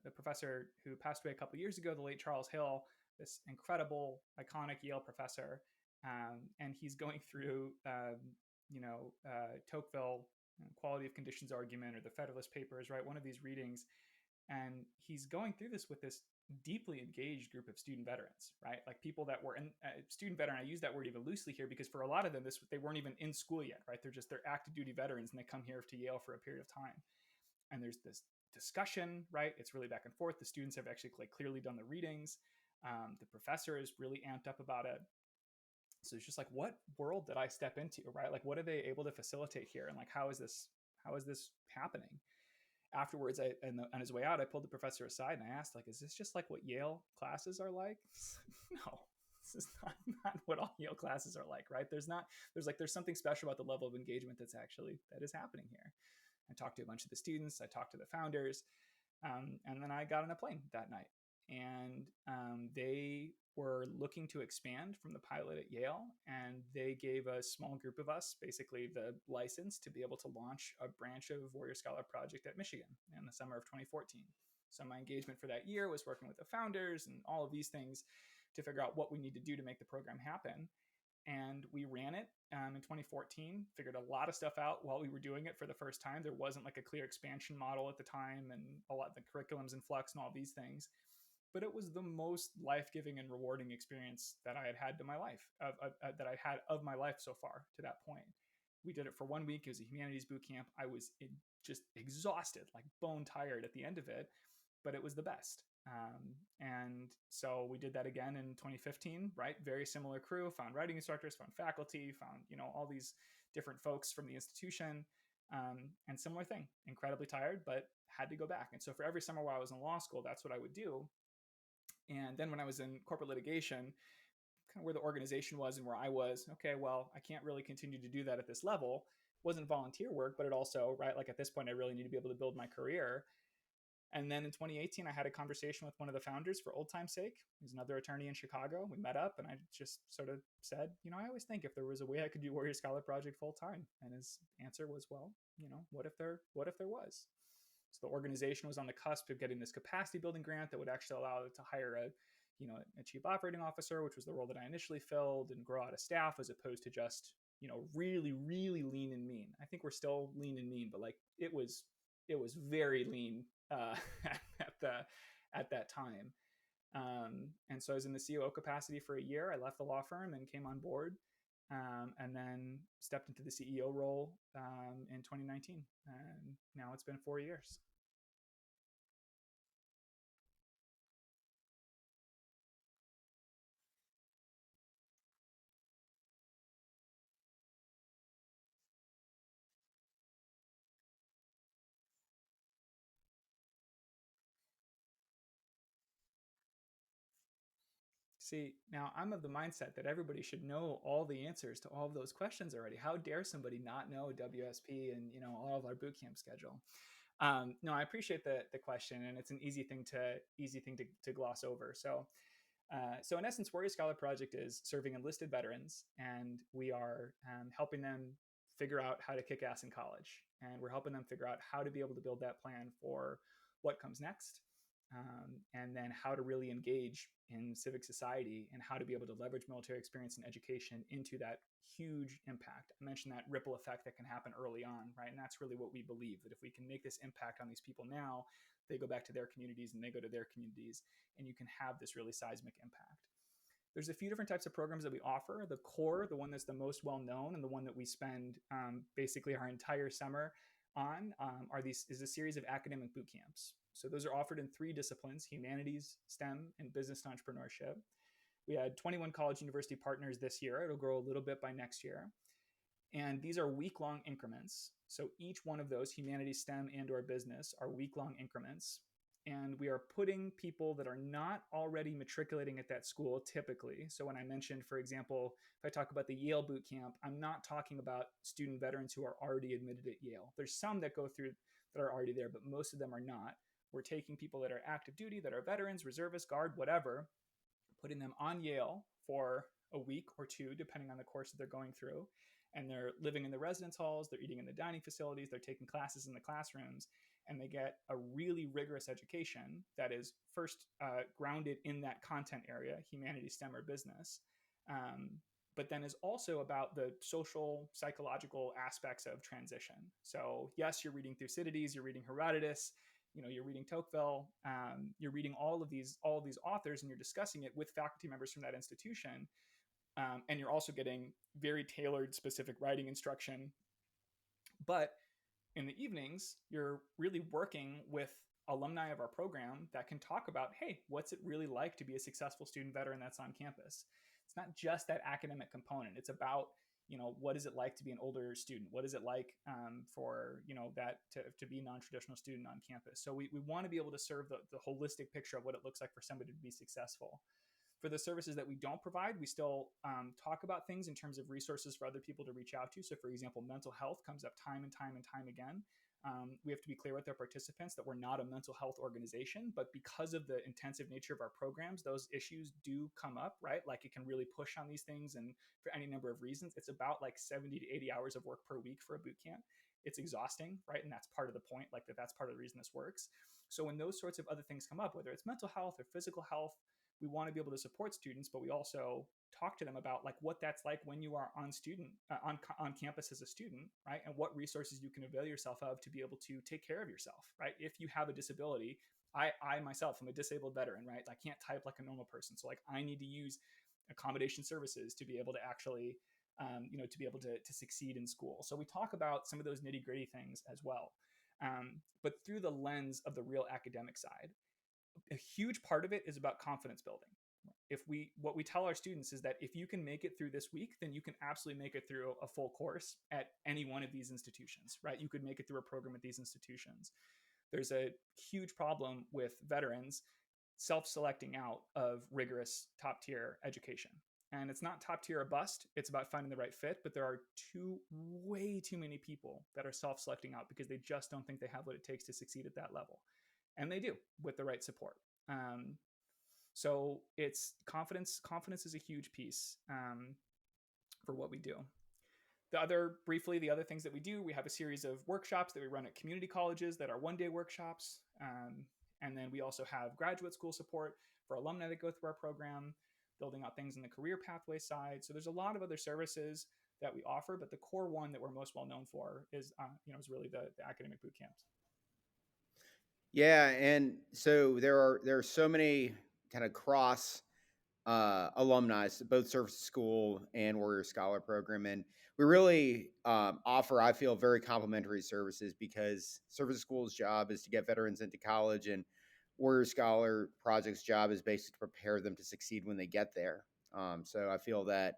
the professor who passed away a couple of years ago, the late Charles Hill, this incredible, iconic Yale professor. And he's going through, Tocqueville, quality of conditions argument, or the Federalist Papers, right? One of these readings. And he's going through this with this deeply engaged group of student veterans, right? Like people that were in student veteran. I use that word even loosely here because for a lot of them, they weren't even in school yet, right? They're active duty veterans, and they come here to Yale for a period of time. And there's this discussion, right? It's really back and forth. The students have actually like clearly done the readings. The professor is really amped up about it. So it's just like, what world did I step into, right? Like, what are they able to facilitate here, and like, how is this happening? Afterwards, on his way out, I pulled the professor aside and I asked, like, is this just like what Yale classes are like? No, this is not what all Yale classes are like, right? There's something special about the level of engagement that is happening here. I talked to a bunch of the students, I talked to the founders, and then I got on a plane that night. And they were looking to expand from the pilot at Yale, and they gave a small group of us basically the license to be able to launch a branch of Warrior Scholar Project at Michigan in the summer of 2014. So my engagement for that year was working with the founders and all of these things to figure out what we need to do to make the program happen. And we ran it in 2014, figured a lot of stuff out while we were doing it for the first time. There wasn't like a clear expansion model at the time, and a lot of the curriculums in flux and all these things. But it was the most life-giving and rewarding experience that I had had that I had of my life so far to that point. We did it for 1 week. It was a humanities boot camp. I was just exhausted, like bone tired at the end of it, but it was the best. And so we did that again in 2015, right? Very similar crew, found writing instructors, found faculty, found, all these different folks from the institution. And similar thing, incredibly tired, but had to go back. And so for every summer while I was in law school, that's what I would do. And then when I was in corporate litigation, kind of where the organization was and where I was, okay, well, I can't really continue to do that at this level. It wasn't volunteer work, but it also, right, like at this point, I really need to be able to build my career. And then in 2018, I had a conversation with one of the founders for old time's sake. He's another attorney in Chicago. We met up, and I just sort of said, I always think if there was a way I could do Warrior Scholar Project full time. And his answer was, well, what if there was? So the organization was on the cusp of getting this capacity building grant that would actually allow it to hire a chief operating officer, which was the role that I initially filled, and grow out a staff as opposed to just, really, really lean and mean. I think we're still lean and mean, but like it was very lean at that time. And so I was in the COO capacity for a year. I left the law firm and came on board, and then stepped into the CEO role in 2019. And now it's been 4 years. See, now I'm of the mindset that everybody should know all the answers to all of those questions already. How dare somebody not know WSP and all of our boot camp schedule? No, I appreciate the question, and it's an easy thing to gloss over. So in essence, Warrior Scholar Project is serving enlisted veterans, and we are helping them figure out how to kick ass in college, and we're helping them figure out how to be able to build that plan for what comes next, and then how to really engage in civic society and how to be able to leverage military experience and education into that huge impact. I mentioned that ripple effect that can happen early on, right? And that's really what we believe, that if we can make this impact on these people now, they go back to their communities and they go to their communities, and you can have this really seismic impact. There's a few different types of programs that we offer. The core, the one that's the most well known, and the one that we spend basically our entire summer on, is a series of academic boot camps. So those are offered in 3 disciplines: humanities, STEM, and business and entrepreneurship. We had 21 college university partners this year. It'll grow a little bit by next year. And these are week-long increments. So each one of those, humanities, STEM, and or business, are week-long increments. And we are putting people that are not already matriculating at that school typically. So when I mentioned, for example, if I talk about the Yale boot camp, I'm not talking about student veterans who are already admitted at Yale. There's some that go through that are already there, but most of them are not. We're taking people that are active duty, that are veterans, reservists, guard, whatever, putting them on Yale for a week or 2, depending on the course that they're going through. And they're living in the residence halls, they're eating in the dining facilities, they're taking classes in the classrooms, and they get a really rigorous education that is first grounded in that content area, humanities, STEM, or business, but then is also about the social, psychological aspects of transition. So yes, you're reading Thucydides, you're reading Herodotus, you're reading Tocqueville, you're reading all of these authors, and you're discussing it with faculty members from that institution. And you're also getting very tailored, specific writing instruction. But in the evenings, you're really working with alumni of our program that can talk about, hey, what's it really like to be a successful student veteran that's on campus? It's not just that academic component. It's about, what is it like to be an older student? What is it like for, that to be a non-traditional student on campus? So we want to be able to serve the holistic picture of what it looks like for somebody to be successful. For the services that we don't provide, we still talk about things in terms of resources for other people to reach out to. So for example, mental health comes up time and time and time again. We have to be clear with our participants that we're not a mental health organization, but because of the intensive nature of our programs, those issues do come up, right? Like it can really push on these things, and for any number of reasons. It's about like 70 to 80 hours of work per week for a boot camp. It's exhausting, right? And that's part of the point, like that's part of the reason this works. So when those sorts of other things come up, whether it's mental health or physical health, we want to be able to support students, but we also talk to them about like what that's like when you are on campus as a student, right? And what resources you can avail yourself of to be able to take care of yourself, right? If you have a disability, I myself am a disabled veteran, right? I can't type like a normal person, so like I need to use accommodation services to be able to actually, to be able to succeed in school. So we talk about some of those nitty gritty things as well, but through the lens of the real academic side. A huge part of it is about confidence building. What we tell our students is that if you can make it through this week, then you can absolutely make it through a full course at any one of these institutions, right? You could make it through a program at these institutions. There's a huge problem with veterans self-selecting out of rigorous top-tier education. And it's not top tier or bust. It's about finding the right fit. But there are way too many people that are self-selecting out because they just don't think they have what it takes to succeed at that level. And they do with the right support. So it's confidence. Confidence is a huge piece for what we do. The other things that we do, we have a series of workshops that we run at community colleges that are one-day workshops. And then we also have graduate school support for alumni that go through our program, building out things in the career pathway side. So there's a lot of other services that we offer, but the core one that we're most well known for is really the academic boot camps. Yeah, and so there are so many kind of cross alumni, both Service School and Warrior Scholar Program, and we really offer, I feel, very complementary services because Service School's job is to get veterans into college, and Warrior Scholar Project's job is basically to prepare them to succeed when they get there. So I feel that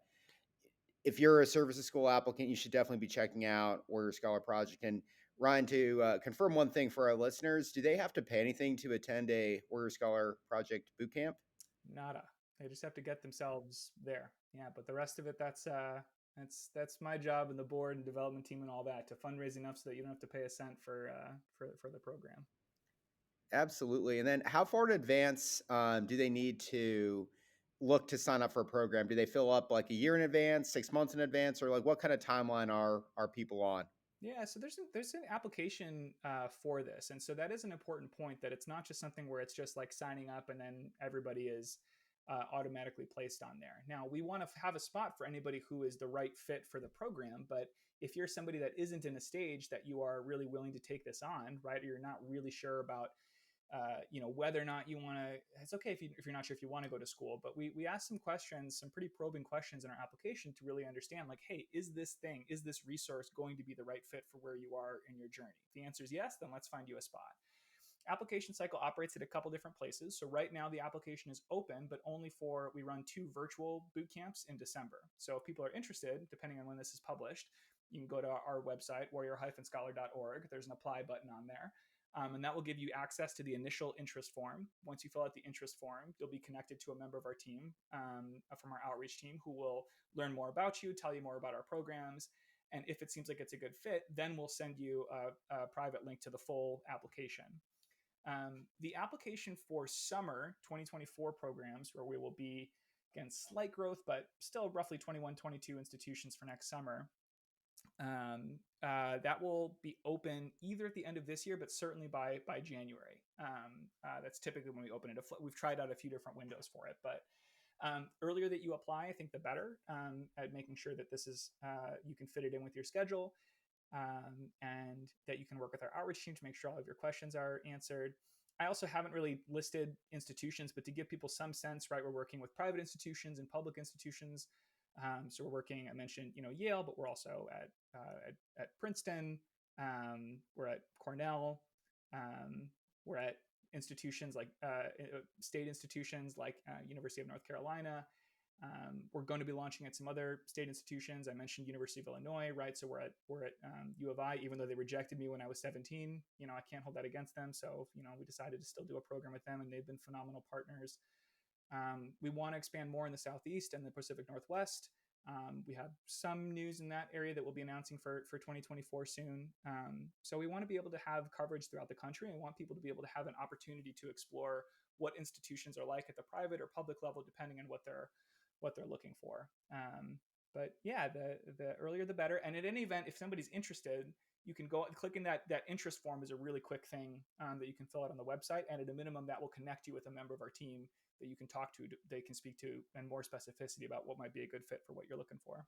if you're a Services School applicant, you should definitely be checking out Warrior Scholar Project. And Ryan, to confirm one thing for our listeners, do they have to pay anything to attend a Warrior Scholar Project bootcamp? Nada. They just have to get themselves there. Yeah, but the rest of it, that's my job and the board and development team and all that, to fundraise enough so that you don't have to pay a cent for the program. Absolutely. And then how far in advance do they need to look to sign up for a program? Do they fill up like a year in advance, 6 months in advance, or like what kind of timeline are people on? Yeah, so there's an application for this, and so that is an important point, that it's not just something where it's just like signing up and then everybody is automatically placed on there. Now, we want to have a spot for anybody who is the right fit for the program, but if you're somebody that isn't in a stage that you are really willing to take this on, right, or you're not really sure about whether or not you want to, it's okay if you're not sure if you want to go to school, but we ask some questions, some pretty probing questions in our application to really understand, like, hey, is this resource going to be the right fit for where you are in your journey? If the answer is yes, then let's find you a spot. Application cycle operates at a couple different places. So right now the application is open, but only for, we run 2 virtual boot camps in December. So if people are interested, depending on when this is published, you can go to our website, warrior-scholar.org. There's an apply button on there. And that will give you access to the initial interest form. Once you fill out the interest form, you'll be connected to a member of our team, from our outreach team, who will learn more about you, tell you more about our programs. And if it seems like it's a good fit, then we'll send you a private link to the full application. The application for summer 2024 programs, where we will be, again, slight growth, but still roughly 21, 22 institutions for next summer. That will be open either at the end of this year, but certainly by January. That's typically when we open it. We've tried out a few different windows for it, but earlier that you apply, I think the better, at making sure that this is, you can fit it in with your schedule, and that you can work with our outreach team to make sure all of your questions are answered. I also haven't really listed institutions, but to give people some sense, right, we're working with private institutions and public institutions. So we're working, I mentioned, Yale, but we're also at Princeton. We're at Cornell. We're at institutions like state institutions like University of North Carolina. We're going to be launching at some other state institutions. I mentioned University of Illinois, right? So we're at U of I, even though they rejected me when I was 17. I can't hold that against them. So we decided to still do a program with them, and they've been phenomenal partners. We want to expand more in the Southeast and the Pacific Northwest. We have some news in that area that we'll be announcing for 2024 soon. So we want to be able to have coverage throughout the country, and we want people to be able to have an opportunity to explore what institutions are like at the private or public level, depending on what they're looking for. But yeah, the earlier the better. And at any event, if somebody's interested, you can go and click in that interest form is a really quick thing that you can fill out on the website. And at a minimum, that will connect you with a member of our team that you can talk to, they can speak to, and more specificity about what might be a good fit for what you're looking for.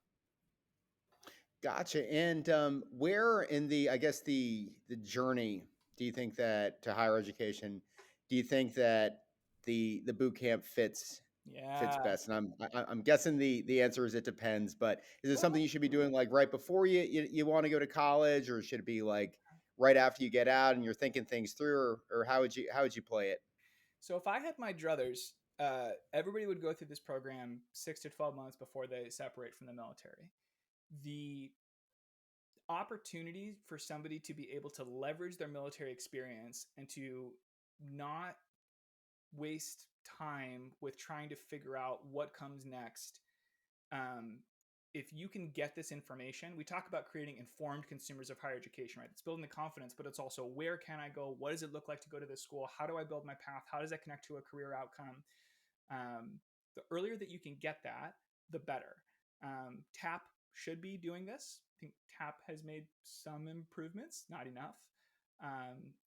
Gotcha. And where in I guess the journey do you think that to higher education, do you think that the boot camp fits best? And I'm guessing the answer is it depends. But is it something you should be doing like right before you want to go to college, or should it be like right after you get out and you're thinking things through, or how would you play it? So if I had my druthers, everybody would go through this program 6 to 12 months before they separate from the military. The opportunity for somebody to be able to leverage their military experience and to not waste time with trying to figure out what comes next. If you can get this information, we talk about creating informed consumers of higher education, right? It's building the confidence, but it's also, where can I go? What does it look like to go to this school? How do I build my path? How does that connect to a career outcome? The earlier that you can get that, the better. TAP should be doing this. I think TAP has made some improvements, not enough,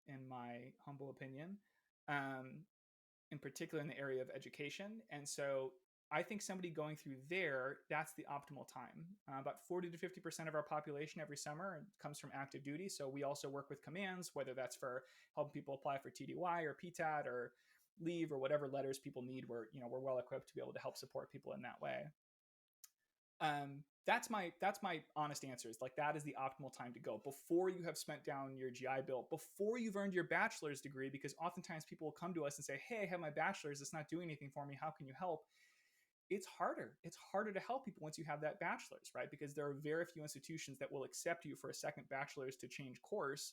in my humble opinion, in particular in the area of education. And so I think somebody going through there, that's the optimal time. About 40 to 50% of our population every summer comes from active duty. So we also work with commands, whether that's for helping people apply for TDY or PTAT or leave or whatever letters people need. We're well equipped to be able to help support people in that way. That's my honest answer, is like, that is the optimal time to go before you have spent down your GI Bill, before you've earned your bachelor's degree, because oftentimes people will come to us and say, hey, I have my bachelor's, it's not doing anything for me, how can you help? It's harder to help people once you have that bachelor's, right? Because there are very few institutions that will accept you for a second bachelor's to change course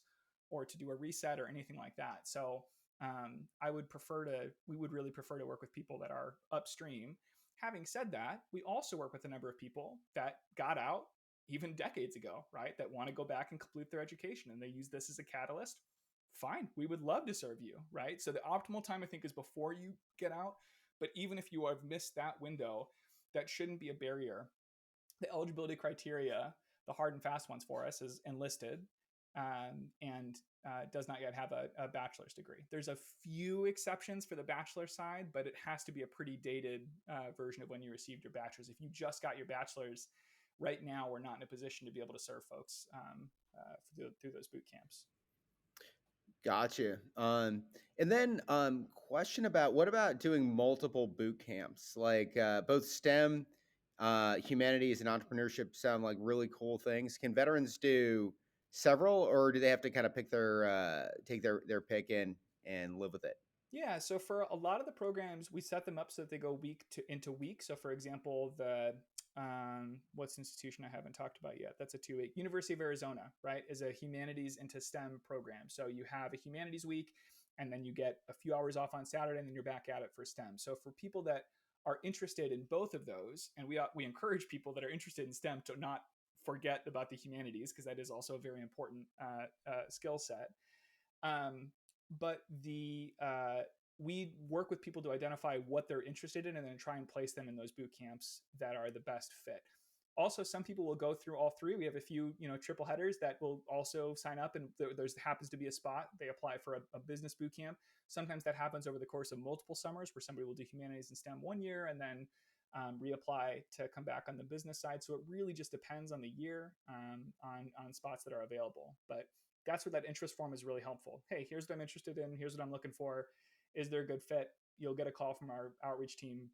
or to do a reset or anything like that. So we would really prefer to work with people that are upstream. Having said that, we also work with a number of people that got out even decades ago, right? That want to go back and complete their education and they use this as a catalyst. Fine, we would love to serve you, right? So the optimal time I think is before you get out, but even if you have missed that window, that shouldn't be a barrier. The eligibility criteria, the hard and fast ones for us, is enlisted and does not yet have a bachelor's degree. There's a few exceptions for the bachelor side, but it has to be a pretty dated version of when you received your bachelor's. If you just got your bachelor's, right now we're not in a position to be able to serve folks through those boot camps. Gotcha. And then question about what about doing multiple boot camps? Like both STEM, humanities, and entrepreneurship sound like really cool things. Can veterans do several, or do they have to kind of pick their take their pick and live with it? Yeah, so for a lot of the programs, we set them up so that they go into week. So, for example, the what's the institution I haven't talked about yet? That's a 2 week. University of Arizona, right, is a humanities into STEM program. So you have a humanities week, and then you get a few hours off on Saturday, and then you're back at it for STEM. So for people that are interested in both of those, and we encourage people that are interested in STEM to not forget about the humanities because that is also a very important skill set. But we work with people to identify what they're interested in and then try and place them in those boot camps that are the best fit. Also, some people will go through all three. We have a few, triple headers that will also sign up, and there's happens to be a spot. They apply for a business boot camp. Sometimes that happens over the course of multiple summers, where somebody will do humanities and STEM 1 year and then reapply to come back on the business side. So it really just depends on the year, on spots that are available. But that's where that interest form is really helpful. Hey, here's what I'm interested in. Here's what I'm looking for. Is there a good fit? You'll get a call from our outreach team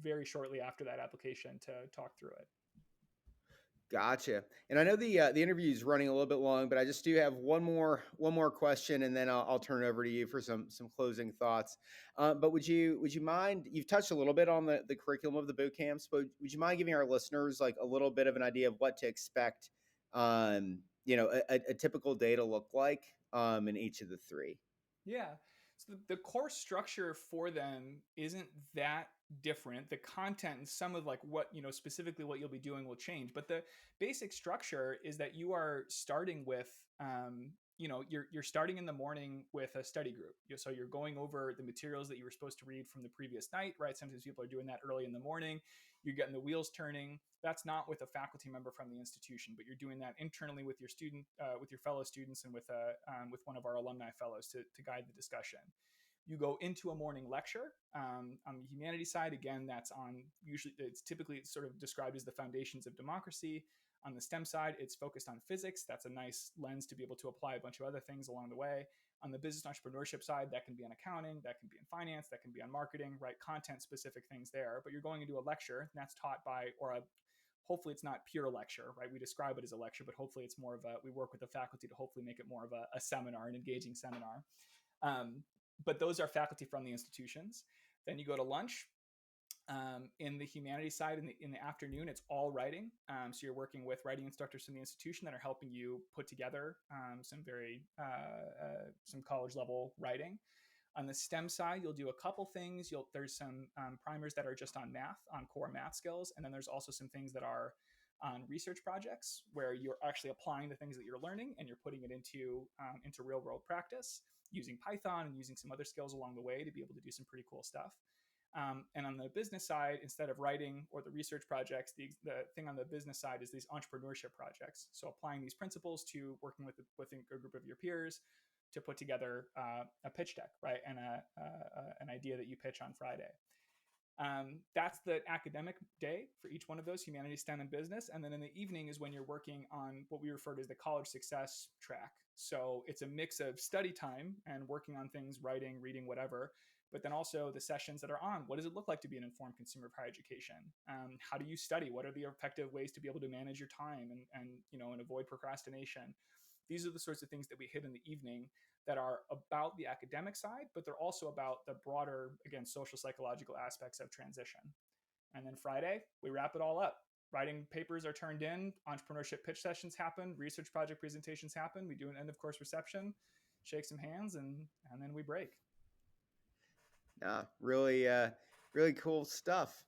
very shortly after that application to talk through it. Gotcha. And I know the interview is running a little bit long, but I just do have one more question, and then I'll turn it over to you for some closing thoughts. But would you mind? You've touched a little bit on the curriculum of the boot camps, but would you mind giving our listeners like a little bit of an idea of what to expect? A typical day to look like in each of the three. Yeah. So the course structure for them isn't that different. The content and some of like what, specifically what you'll be doing will change. But the basic structure is that you are starting with, you're starting in the morning with a study group. So you're going over the materials that you were supposed to read from the previous night, right? Sometimes people are doing that early in the morning. You're getting the wheels turning. That's not with a faculty member from the institution, but you're doing that internally with your with your fellow students, and with one of our alumni fellows to guide the discussion. You go into a morning lecture on the humanities side. Again, it's typically sort of described as the foundations of democracy. On the STEM side, it's focused on physics. That's a nice lens to be able to apply a bunch of other things along the way. On the business entrepreneurship side, that can be on accounting, that can be in finance, that can be on marketing, right? Content specific things there. But you're going into a lecture, and that's taught by, hopefully it's not pure lecture, right? We describe it as a lecture, but hopefully it's more of we work with the faculty to hopefully make it more of a seminar, an engaging seminar. But those are faculty from the institutions. Then you go to lunch. In the humanities side, in the afternoon, it's all writing. So you're working with writing instructors from the institution that are helping you put together some college level writing. On the STEM side, you'll do a couple things. There's some primers that are just on math, on core math skills, and then there's also some things that are on research projects where you're actually applying the things that you're learning and you're putting it into real world practice using Python and using some other skills along the way to be able to do some pretty cool stuff. And on the business side, instead of writing or the research projects, the thing on the business side is these entrepreneurship projects. So applying these principles to working with a group of your peers to put together a pitch deck, right, and an idea that you pitch on Friday. That's the academic day for each one of those, humanities, STEM, and business. And then in the evening is when you're working on what we refer to as the college success track. So it's a mix of study time and working on things, writing, reading, whatever, but then also the sessions that are on. What does it look like to be an informed consumer of higher education? How do you study? What are the effective ways to be able to manage your time and avoid procrastination? These are the sorts of things that we hit in the evening that are about the academic side, but they're also about the broader, again, social psychological aspects of transition. And then Friday, we wrap it all up. Writing papers are turned in, entrepreneurship pitch sessions happen, research project presentations happen. We do an end of course reception, shake some hands, and then we break. Really cool stuff.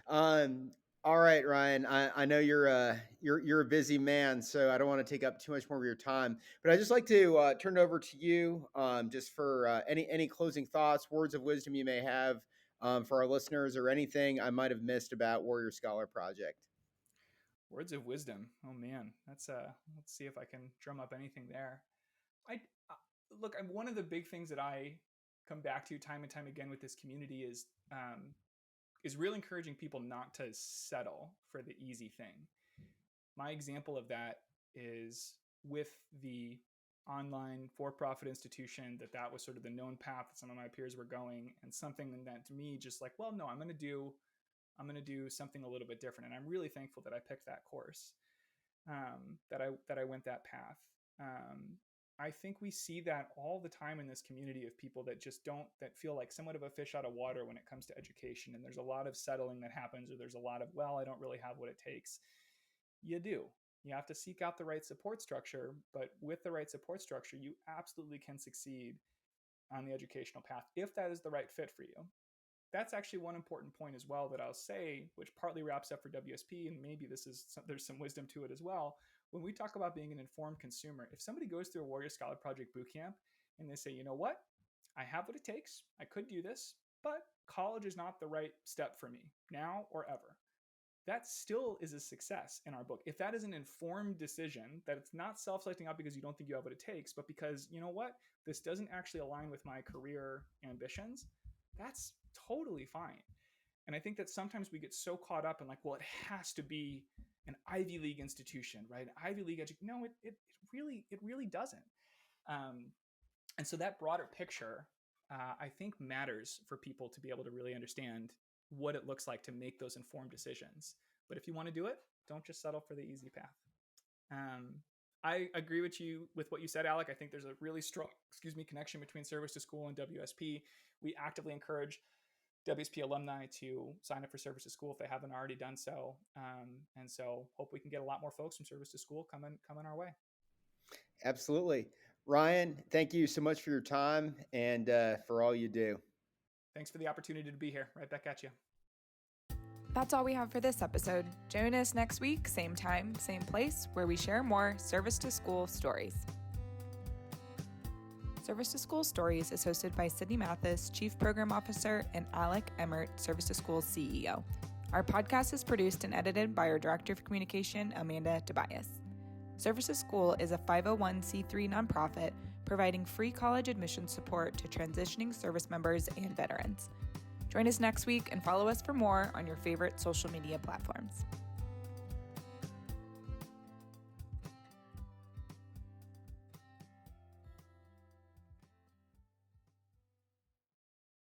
All right, Ryan. I know you're a busy man, so I don't want to take up too much more of your time. But I'd just like to turn it over to you, just for any closing thoughts, words of wisdom you may have for our listeners, or anything I might have missed about Warrior Scholar Project. Words of wisdom. Oh man, that's let's see if I can drum up anything there. I look. One of the big things that I come back to time and time again with this community is really encouraging people not to settle for the easy thing. My example of that is with the online for-profit institution, that was sort of the known path that some of my peers were going, and something that to me just like, well, no, I'm going to do something a little bit different. And I'm really thankful that I picked that course, that I went that path. I think we see that all the time in this community of people that that feel like somewhat of a fish out of water when it comes to education. And there's a lot of settling that happens, or there's a lot of, well, I don't really have what it takes. You do. You have to seek out the right support structure, but with the right support structure, you absolutely can succeed on the educational path if that is the right fit for you. That's actually one important point as well that I'll say, which partly wraps up for WSP, and maybe there's some wisdom to it as well. When we talk about being an informed consumer, if somebody goes through a Warrior Scholar Project bootcamp and they say, you know what, I have what it takes, I could do this, but college is not the right step for me now or ever, that still is a success in our book. If that is an informed decision, that it's not self-selecting out because you don't think you have what it takes, but because, you know what, this doesn't actually align with my career ambitions, that's totally fine. And I think that sometimes we get so caught up in like, well, it has to be an Ivy League institution, right? An Ivy League education. No, it really doesn't. And so that broader picture, I think, matters for people to be able to really understand what it looks like to make those informed decisions. But if you want to do it, don't just settle for the easy path. I agree with what you said, Alec. I think there's a really strong, connection between service to school and WSP. We actively encourage WSP alumni to sign up for service to school if they haven't already done so. And so hope we can get a lot more folks from service to school coming our way. Absolutely. Ryan, thank you so much for your time and for all you do. Thanks for the opportunity to be here. Right back at you. That's all we have for this episode. Join us next week, same time, same place, where we share more Service to School stories. Service to School Stories is hosted by Sydney Mathis, Chief Program Officer, and Alec Emmert, Service to School CEO. Our podcast is produced and edited by our Director of Communication, Amanda Tobias. Service to School is a 501c3 nonprofit providing free college admission support to transitioning service members and veterans. Join us next week and follow us for more on your favorite social media platforms.